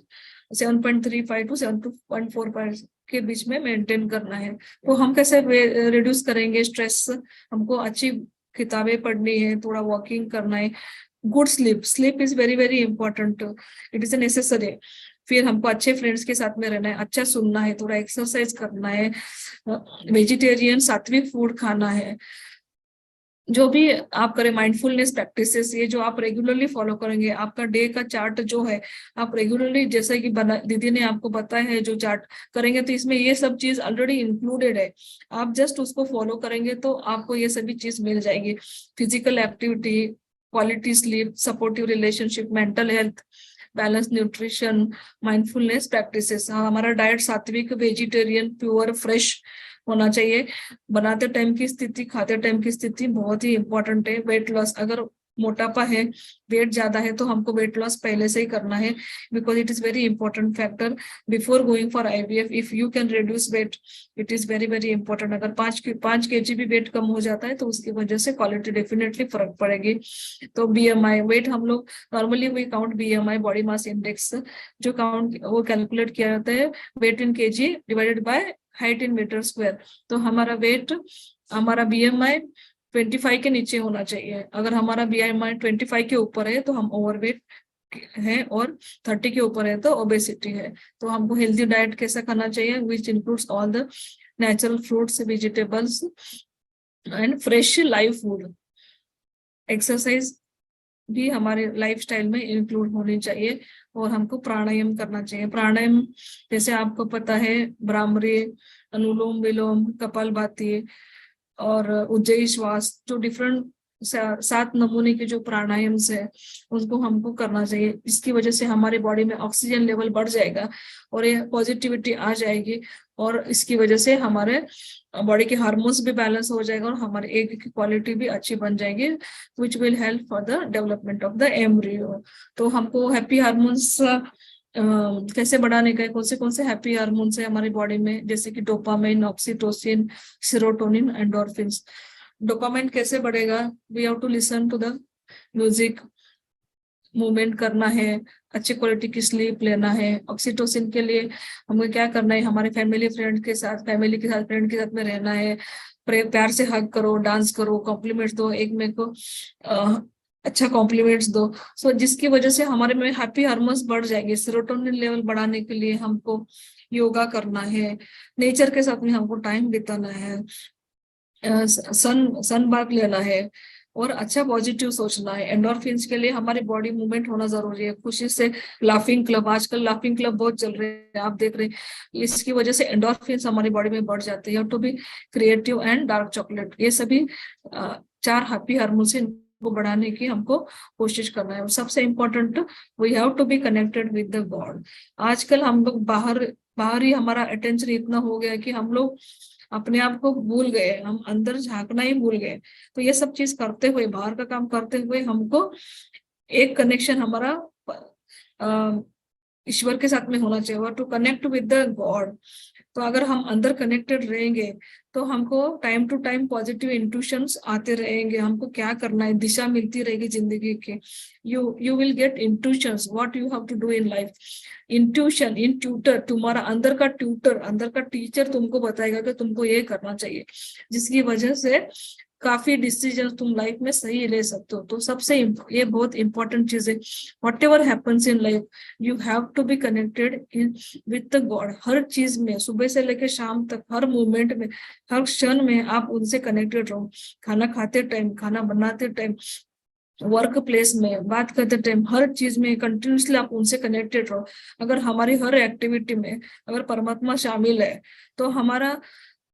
7.35 टू 7.45 के बीच में मेंटेन करना है। तो हम कैसे रिड्यूस करेंगे स्ट्रेस, हमको अच्छी किताबें पढ़नी है, थोड़ा वॉकिंग करना है, good sleep is very very important, it is a necessary. फिर हमको अच्छे फ्रेंड्स के साथ में रहना है, अच्छा सुनना है, थोड़ा एक्सरसाइज करना है, वेजिटेरियन सात्विक फूड खाना है। जो भी आप करें माइंडफुलनेस प्रैक्टिसेस, ये जो आप रेगुलरली फॉलो करेंगे, आपका डे का चार्ट जो है आप रेगुलरली, जैसे कि दीदी ने आपको बताया है, जो चार्ट करेंगे तो इसमें ये सब चीज ऑलरेडी इंक्लूडेड है। आप जस्ट उसको फॉलो करेंगे तो आपको ये सभी चीज मिल जाएगी। Physical activity, quality sleep, supportive relationship, mental health, balance nutrition, mindfulness practices. हमारा डाइट सात्विक, वेजिटेरियन, प्योर, फ्रेश होना चाहिए। बनाते टाइम की स्थिति, खाते टाइम की स्थिति बहुत ही इंपॉर्टेंट है। वेट लॉस, अगर मोटापा है, वेट ज्यादा है, तो हमको वेट लॉस पहले से ही करना है, because it is very important factor before going for IVF. If you can reduce weight, it is very very important. अगर 5 kg भी वेट कम हो जाता है तो उसकी वजह से क्वालिटी डेफिनेटली फर्क पड़ेगी। तो बीएमआई, वेट हम लोग normally we count BMI, body mass index, जो काउंट वो कैलकुलेट किया जाता है weight in KG divided by height in meter square. तो हमारा वेट, हमारा बीएमआई 25 के नीचे होना चाहिए। अगर हमारा बीएमआई 25 के ऊपर है तो हम ओवरवेट है, और 30 के ऊपर है तो ओबेसिटी है। तो हमको हेल्दी डाइट कैसा खाना चाहिए, which includes all the natural fruits, vegetables and fresh live food. Exercise भी हमारे लाइफस्टाइल में इंक्लूड होनी चाहिए, और हमको प्राणायाम करना चाहिए। प्राणायाम जैसे आपको पता है, भ्रामरी, अनुलोम विलोम, कपालभाति और उज्जयी श्वास, जो डिफरेंट 7 नमूने के जो प्राणायाम्स है उसको हमको करना चाहिए। इसकी वजह से हमारी बॉडी में ऑक्सीजन लेवल बढ़ जाएगा और ये पॉजिटिविटी आ जाएगी, और इसकी वजह से हमारे बॉडी के हार्मोन्स भी बैलेंस हो जाएगा और हमारे एग की क्वालिटी भी अच्छी बन जाएगी, which will help for the development of the embryo. तो हमको हैप्पी हार्मोन्स कैसे बढ़ाने का, कौन से हैप्पी हार्मोन्स है हमारी बॉडी में, जैसे कि dopamine, oxytocin, serotonin, endorphins. Dopamine कैसे बढ़ेगा, we have to listen to the music, movement करना है, अच्छी क्वालिटी की स्लीप लेना है। ऑक्सीटोसिन के लिए हमें क्या करना है, हमारे फैमिली फ्रेंड के साथ, फ्रेंड के साथ में रहना है, प्यार से हग करो, डांस करो, कॉम्प्लीमेंट्स दो, एक मेरे को अच्छा कॉम्प्लीमेंट्स दो। सो जिसकी वजह से हमारे में हैप्पी हार्मोन्स बढ़ जाएंगे। सेरोटोनिन लेवल बढ़ाने के लिए हमको योगा करना है, नेचर के साथ में हमको टाइम बिताना है, सन बाथ लेना है, और अच्छा पॉजिटिव सोचना है। एंडोर्फिन्स के लिए हमारी बॉडी मूवमेंट होना जरूरी है, खुशी से लाफिंग क्लब, आजकल लाफिंग क्लब बहुत चल रहे हैं, आप देख रहे हैं। इसकी वजह से एंडोर्फिन्स हमारी बॉडी में बढ़ जाते हैं। To be creative and dark chocolate, ये सभी 4 हैप्पी हार्मोन्स को बढ़ाने की हमको कोशिश करना है। और सबसे important, we have to be connected with the God. आजकल हम लोग बाहर ही हमारा अटेंशन इतना हो गया कि हम लोग अपने आप को भूल गए, हम अंदर झांकना ही भूल गए। तो ये सब चीज करते हुए, बाहर का काम करते हुए, हमको एक कनेक्शन हमारा ईश्वर के साथ में होना चाहिए, to connect with the God. तो अगर हम अंदर कनेक्टेड रहेंगे तो हमको time to time positive intuitions आते रहेंगे, हमको क्या करना है, दिशा मिलती रहेगी जिंदगी के। You will get intuitions what you have to do in life. Intuition, in tutor, तुम्हारा अंदर का ट्यूटर, अंदर का टीचर तुमको बताएगा कि तुमको ये करना चाहिए, जिसकी वजह से काफी डिसीजन तुम लाइफ में सही ले सकते हो। तो सबसे ये बहुत इंपॉर्टेंट चीज है, whatever happens in life you have to be connected in with the god. हर चीज में, सुबह से लेकर शाम तक, हर मोमेंट में, हर क्षण में आप उनसे कनेक्टेड रहो। खाना खाते टाइम, खाना बनाते टाइम, वर्क प्लेस में, बात करते टाइम, हर चीज में कंटिन्यूसली आप उनसे कनेक्टेड रहो। अगर हमारी हर एक्टिविटी में अगर परमात्मा शामिल है तो हमारा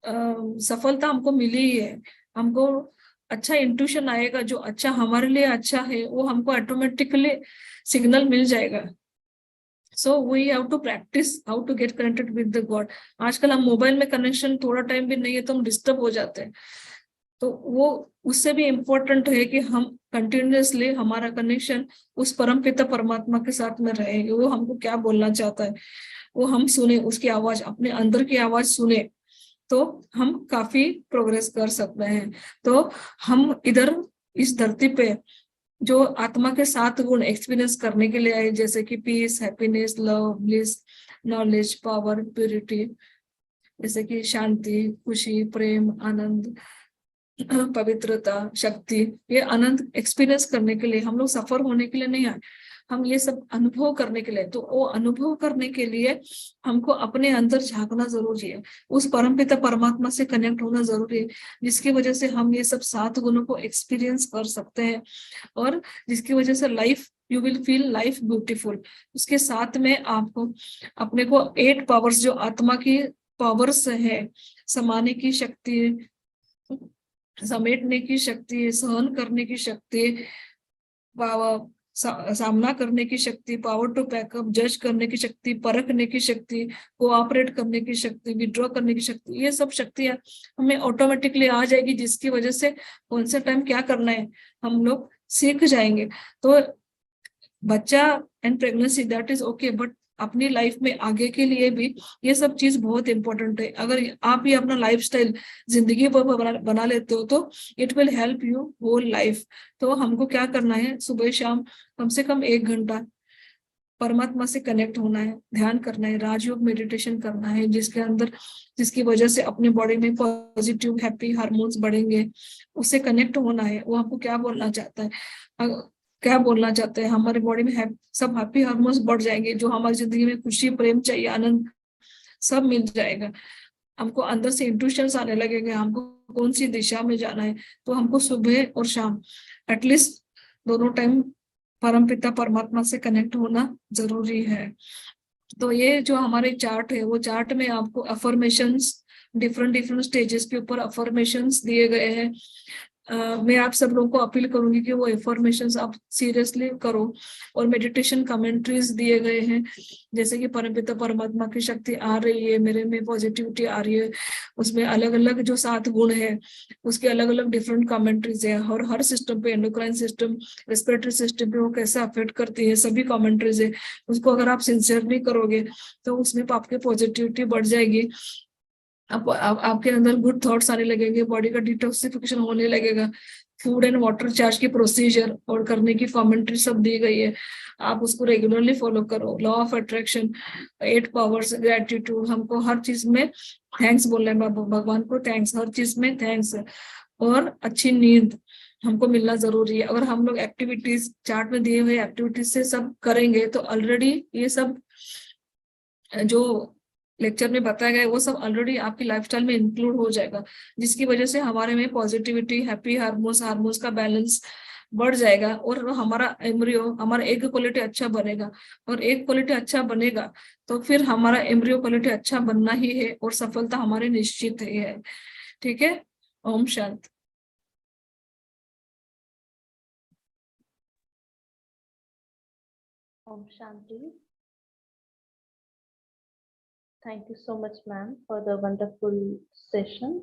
सफलता हमको मिली ही है। हमको अच्छा इंट्यूशन आएगा, जो अच्छा हमारे लिए अच्छा है वो हमको ऑटोमेटिकली सिग्नल मिल जाएगा। So we have to practice how to get connected with the God. आजकल हम मोबाइल में कनेक्शन थोड़ा टाइम भी नहीं है तो हम डिस्टर्ब हो जाते हैं। तो वो उससे भी इम्पोर्टेंट है कि हम कंटिन्यूअसली हमारा कनेक्शन उस परम पिता परमात्मा के साथ में रहे। वो हमको क्या बोलना चाहता है वो हम सुने, उसकी आवाज, अपने अंदर की आवाज सुने, तो हम काफी प्रोग्रेस कर सकते हैं। तो हम इधर इस धरती पे जो आत्मा के 7 गुण एक्सपीरियंस करने के लिए आए, जैसे कि peace, happiness, love, bliss, knowledge, power, purity, जैसे कि शांति, खुशी, प्रेम, आनंद, पवित्रता, शक्ति, ये अनंत एक्सपीरियंस करने के लिए, हम लोग सफर होने के लिए नहीं आए, हम ये सब अनुभव करने के लिए। तो वो अनुभव करने के लिए हमको अपने अंदर झांकना जरूरी है, उस परमपिता परमात्मा से कनेक्ट होना जरूरी है, जिसकी वजह से हम ये सब 7 गुणों को एक्सपीरियंस कर सकते हैं, और जिसकी वजह से life, you will feel life beautiful. उसके साथ में आपको अपने को 8 पावर्स, जो आत्मा की पावर्स है, समाने की शक्ति, समेटने की शक्ति, सहन करने की शक्ति, पावर, सामना करने की शक्ति, पावर टू बैकअप, जज करने की शक्ति, परखने की शक्ति, कोऑपरेट करने की शक्ति, विड्रॉ करने की शक्ति, ये सब शक्तियां हमें ऑटोमेटिकली आ जाएगी, जिसकी वजह से कौन से टाइम क्या करना है हम लोग सीख जाएंगे। तो बच्चा and pregnancy that is okay, but अपनी लाइफ में आगे के लिए भी ये सब चीज बहुत इंपॉर्टेंट है। अगर आप ये अपना लाइफस्टाइल जिंदगी पर बना लेते हो तो it will help you whole life. तो हमको क्या करना है, सुबह शाम कम से कम 1 घंटा परमात्मा से कनेक्ट होना है, ध्यान करना है, राजयोग मेडिटेशन करना है, जिसके अंदर, जिसकी वजह से अपने बॉडी में पॉजिटिव हैप्पी हार्मोन्स बढ़ेंगे। उससे कनेक्ट होना है। वो हमको क्या बोलना चाहता है, क्या बोलना चाहते हैं, हमारे बॉडी में सब हैप्पी हार्मोन्स बढ़ जाएंगे, जो हमारी जिंदगी में खुशी, प्रेम चाहिए, आनंद, सब मिल जाएगा। हमको अंदर से इंट्यूशंस आने लगेंगे, हमको कौन सी दिशा में जाना है। तो हमको सुबह और शाम एटलीस्ट दोनों टाइम परमपिता परमात्मा से कनेक्ट होना जरूरी है। तो ये जो हमारे चार्ट है, वो चार्ट में आपको अफर्मेशंस, डिफरेंट डिफरेंट स्टेजेस के ऊपर अफर्मेशंस दिए गए हैं। मैं आप सब लोगों को अपील करूंगी कि वो इन्फॉर्मेशन आप सीरियसली करो। और मेडिटेशन कमेंट्रीज दिए गए हैं, जैसे कि परमपिता परमात्मा की शक्ति आ रही है, मेरे में पॉजिटिविटी आ रही है, उसमें अलग अलग जो 7 गुण है उसके अलग अलग डिफरेंट कमेंट्रीज है, और हर सिस्टम पे, एंडोक्राइन सिस्टम, रेस्पिरेटरी सिस्टम पे वो कैसे अफेक्ट करती है, सभी कमेंट्रीज है। उसको अगर आप सिंसियरली करोगे तो उसमें आपकी पॉजिटिविटी बढ़ जाएगी। आपके अंदर गुड थॉट्स आने लगेंगे, बॉडी का डिटॉक्सिफिकेशन होने लगेगा। फूड एंड वाटर चार्ज की प्रोसीजर और करने की कमेंट्री सब दी गई है, आप उसको रेगुलरली फॉलो करो। Law of attraction, 8 powers, gratitude, हमको हर चीज में थैंक्स बोलना है, भगवान को थैंक्स, हर चीज में थैंक्स। और अच्छी नींद हमको मिलना जरूरी है। अगर हम लोग एक्टिविटीज, चार्ट में दिए हुए एक्टिविटीज से सब करेंगे तो ऑलरेडी ये सब जो लेक्चर में बताया गया है वो सब ऑलरेडी आपकी लाइफस्टाइल में इंक्लूड हो जाएगा, जिसकी वजह से हमारे में पॉजिटिविटी, हैप्पी हार्मोन्स, हार्मोन्स का बैलेंस बढ़ जाएगा, और हमारा एम्ब्रियो, हमारा एग क्वालिटी अच्छा बनेगा। और एग क्वालिटी अच्छा बनेगा तो फिर हमारा एम्ब्रियो क्वालिटी अच्छा बनना ही है, और सफलता हमारी निश्चित है। ठीक है। ओम शांति। ओम शांति। Thank you so much ma'am for the wonderful session.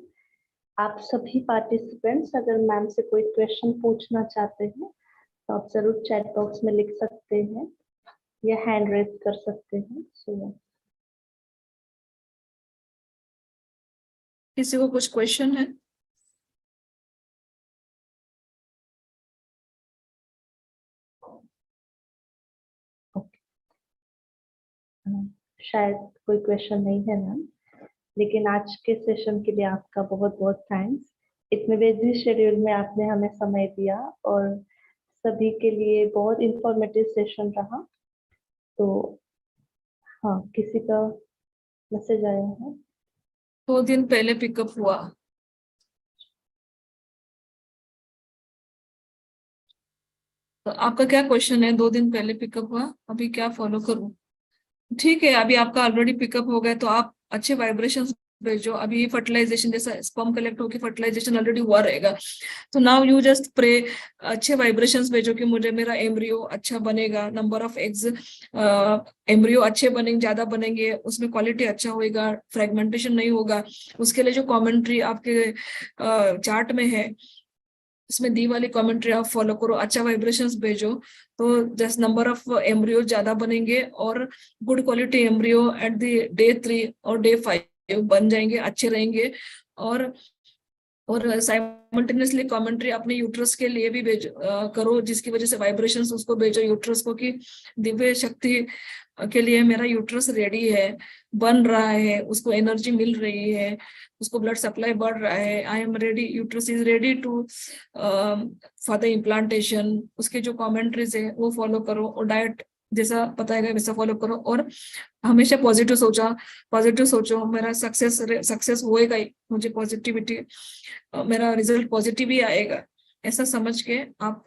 आप सभी पार्टिसिपेंट्स अगर मैम से कोई क्वेश्चन पूछना चाहते हैं तो आप जरूर चैट बॉक्स में लिख सकते हैं या हैंड रेज कर सकते हैं। सो किसी को कुछ क्वेश्चन है? शायद कोई क्वेश्चन नहीं है मैम, लेकिन आज के सेशन के लिए आपका बहुत बहुत थैंक्स। इतने बिजी शेड्यूल में आपने हमें समय दिया और सभी के लिए बहुत इंफॉर्मेटिव सेशन रहा। तो हाँ, किसी का मैसेज आया है? 2 दिन पहले पिकअप हुआ। तो आपका क्या क्वेश्चन है? 2 दिन पहले पिकअप हुआ, अभी क्या फॉलो करूं? ठीक है, अभी आपका ऑलरेडी पिकअप हो गया तो आप अच्छे वाइब्रेशंस भेजो। अभी फर्टिलाइजेशन जैसा स्पर्म कलेक्ट होकर फर्टिलाइजेशन ऑलरेडी हुआ रहेगा, तो नाउ यू जस्ट प्रे, अच्छे वाइब्रेशंस भेजो कि मुझे मेरा एम्ब्रियो अच्छा बनेगा, नंबर ऑफ एग्स एम्ब्रियो अच्छे बनेंगे, ज्यादा बनेंगे, उसमें क्वालिटी अच्छा होएगा, फ्रेगमेंटेशन नहीं होगा। उसके लिए जो कमेंट्री आपके चार्ट में है, इसमें दी वाली कमेंट्री आप फॉलो करो, अच्छा वाइब्रेशंस भेजो, तो जस्ट नंबर ऑफ एम्ब्रियो ज्यादा बनेंगे और good quality embryo at the day 3 और डे 5 बन जाएंगे, अच्छे रहेंगे। और साइमल्टेनियसली कमेंट्री अपने यूट्रस के लिए भी करो, जिसकी वजह से वाइब्रेशंस उसको भेजो यूट्रस को कि दिव्य शक्ति के लिए मेरा यूट्रस रेडी है, बन रहा है, उसको एनर्जी मिल रही है, उसको ब्लड सप्लाई बढ़ रहा है, I am ready, uterus is ready to for the implantation. उसके जो कमेंट्रीज है वो फॉलो करो, और डाइट जैसा बताएगा वैसा फॉलो करो, और हमेशा पॉजिटिव सोचो, मेरा सक्सेस होएगा ही, मुझे पॉजिटिविटी, मेरा रिजल्ट पॉजिटिव ही आएगा, ऐसा समझ के आप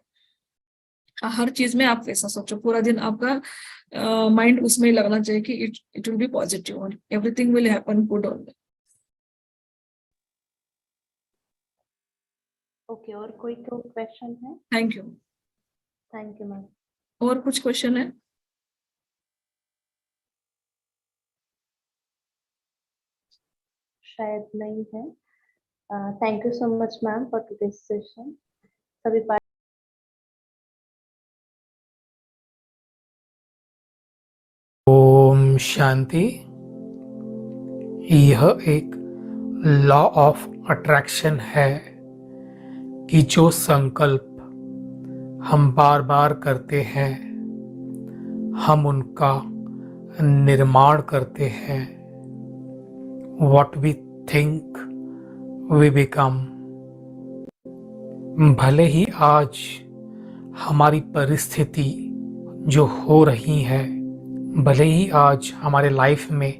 हर चीज में आप वैसा सोचो। पूरा दिन आपका माइंड उसमें ही लगना चाहिए कि इट विल बी पॉजिटिव और everything will happen good only. Okay, और कोई तो क्वेश्चन है? Thank you. Thank you ma'am. और कुछ क्वेश्चन है? शायद नहीं है। Thank you so much ma'am for today's session. सभी ओम शांति। यह एक लॉ ऑफ अट्रैक्शन है कि जो संकल्प हम बार बार करते हैं हम उनका निर्माण करते हैं। What we think we become। भले ही आज हमारी परिस्थिति जो हो रही है, भले ही आज हमारे लाइफ में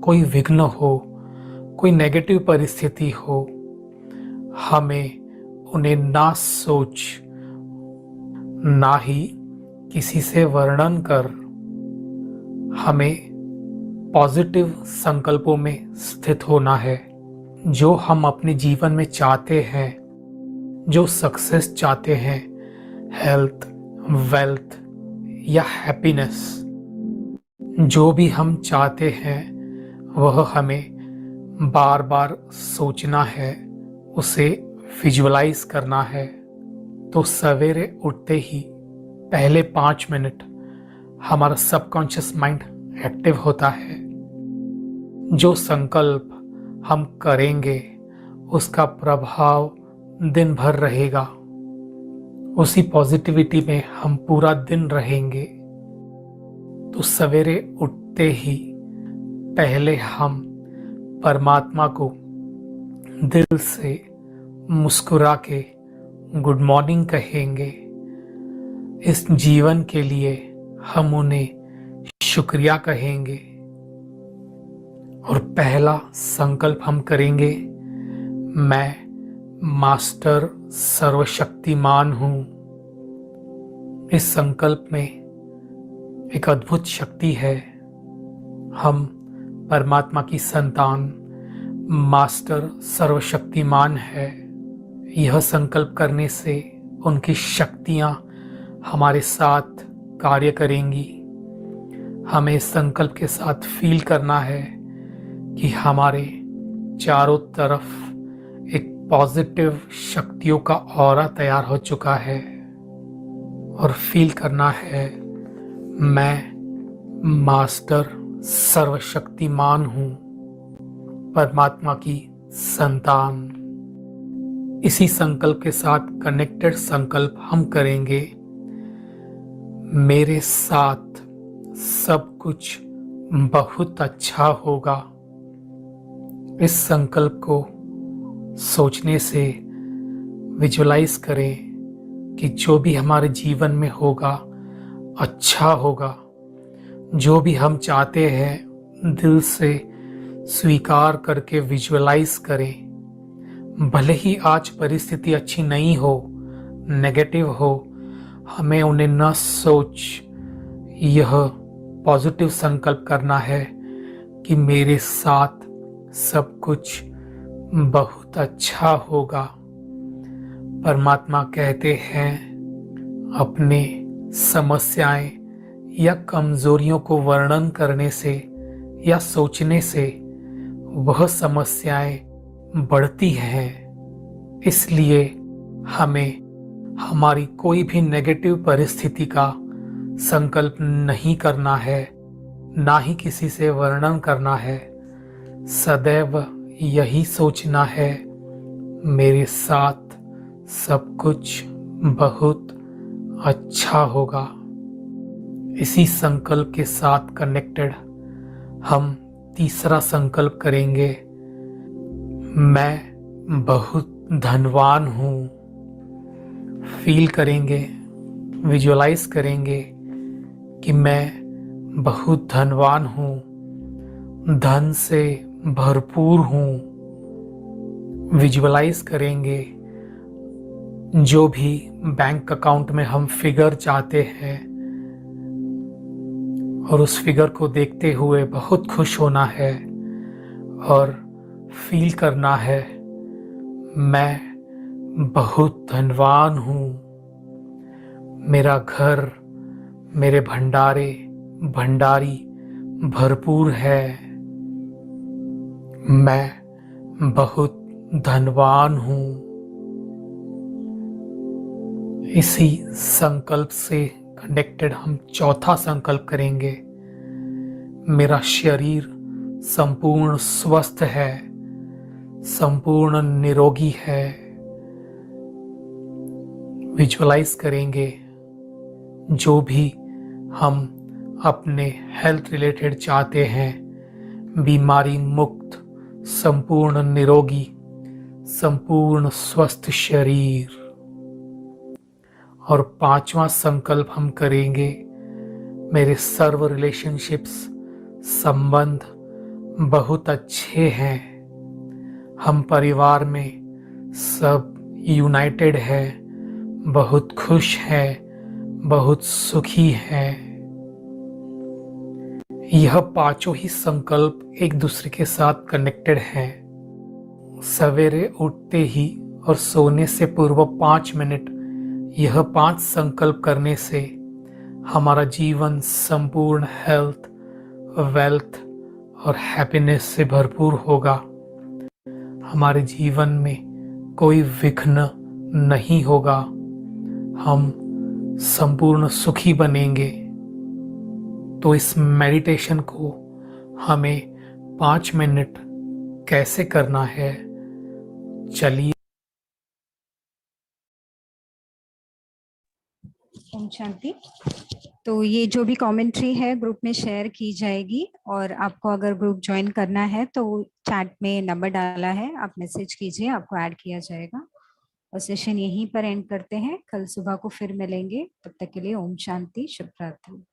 कोई विघ्न हो, कोई नेगेटिव परिस्थिति हो, हमें उन्हें ना सोच ना ही किसी से वर्णन कर हमें पॉजिटिव संकल्पों में स्थित होना है। जो हम अपने जीवन में चाहते हैं, जो सक्सेस चाहते हैं, हेल्थ, वेल्थ या हैप्पीनेस, जो भी हम चाहते हैं वह हमें बार बार सोचना है, उसे विजुअलाइज करना है। तो सवेरे उठते ही पहले 5 मिनट हमारा सबकॉन्शियस माइंड एक्टिव होता है। जो संकल्प हम करेंगे उसका प्रभाव दिन भर रहेगा, उसी पॉजिटिविटी में हम पूरा दिन रहेंगे। तो सवेरे उठते ही पहले हम परमात्मा को दिल से मुस्कुरा के गुड मॉर्निंग कहेंगे। इस जीवन के लिए हम उन्हें शुक्रिया कहेंगे और पहला संकल्प हम करेंगे, मैं मास्टर सर्वशक्तिमान हूँ। इस संकल्प में एक अद्भुत शक्ति है। हम परमात्मा की संतान मास्टर सर्वशक्तिमान है। यह संकल्प करने से उनकी शक्तियाँ हमारे साथ कार्य करेंगी। हमें इस संकल्प के साथ फील करना है कि हमारे चारों तरफ एक पॉजिटिव शक्तियों का ऑरा तैयार हो चुका है और फील करना है, मैं मास्टर सर्वशक्तिमान हूँ, परमात्मा की संतान। इसी संकल्प के साथ कनेक्टेड संकल्प हम करेंगे, मेरे साथ सब कुछ बहुत अच्छा होगा। इस संकल्प को सोचने से विजुअलाइज करें कि जो भी हमारे जीवन में होगा अच्छा होगा। जो भी हम चाहते हैं दिल से स्वीकार करके विजुअलाइज करें। भले ही आज परिस्थिति अच्छी नहीं हो, नेगेटिव हो, हमें उन्हें न सोच यह पॉजिटिव संकल्प करना है कि मेरे साथ सब कुछ बहुत अच्छा होगा। परमात्मा कहते हैं अपने समस्याएं या कमजोरियों को वर्णन करने से या सोचने से वह समस्याएं बढ़ती हैं। इसलिए हमें हमारी कोई भी नेगेटिव परिस्थिति का संकल्प नहीं करना है, ना ही किसी से वर्णन करना है। सदैव यही सोचना है मेरे साथ सब कुछ बहुत अच्छा होगा। इसी संकल्प के साथ कनेक्टेड हम तीसरा संकल्प करेंगे, मैं बहुत धनवान हूँ। फील करेंगे, विजुअलाइज करेंगे कि मैं बहुत धनवान हूँ, धन से भरपूर हूँ। विजुअलाइज करेंगे जो भी बैंक अकाउंट में हम फिगर चाहते हैं और उस फिगर को देखते हुए बहुत खुश होना है और फील करना है मैं बहुत धनवान हूँ। मेरा घर, मेरे भंडारी भरपूर है। मैं बहुत धनवान हूँ। इसी संकल्प से कनेक्टेड हम चौथा संकल्प करेंगे, मेरा शरीर संपूर्ण स्वस्थ है, संपूर्ण निरोगी है। विजुअलाइज करेंगे जो भी हम अपने हेल्थ रिलेटेड चाहते हैं, बीमारी मुक्त, संपूर्ण निरोगी, संपूर्ण स्वस्थ शरीर। और पांचवा संकल्प हम करेंगे, मेरे सर्व रिलेशनशिप्स, संबंध बहुत अच्छे हैं। हम परिवार में सब यूनाइटेड है, बहुत खुश है, बहुत सुखी है। यह पांचों ही संकल्प एक दूसरे के साथ कनेक्टेड हैं। सवेरे उठते ही और सोने से पूर्व 5 मिनट यह 5 संकल्प करने से हमारा जीवन संपूर्ण हेल्थ, वेल्थ और हैप्पीनेस से भरपूर होगा। हमारे जीवन में कोई विघ्न नहीं होगा। हम संपूर्ण सुखी बनेंगे। तो इस मेडिटेशन को हमें 5 मिनट कैसे करना है, चलिए। ओम शांति। तो ये जो भी कमेंट्री है ग्रुप में शेयर की जाएगी, और आपको अगर ग्रुप ज्वाइन करना है तो चैट में नंबर डाला है, आप मैसेज कीजिए, आपको ऐड किया जाएगा। और सेशन यहीं पर एंड करते हैं। कल सुबह को फिर मिलेंगे। तब तक के लिए ओम शांति, शुभ रात्रि।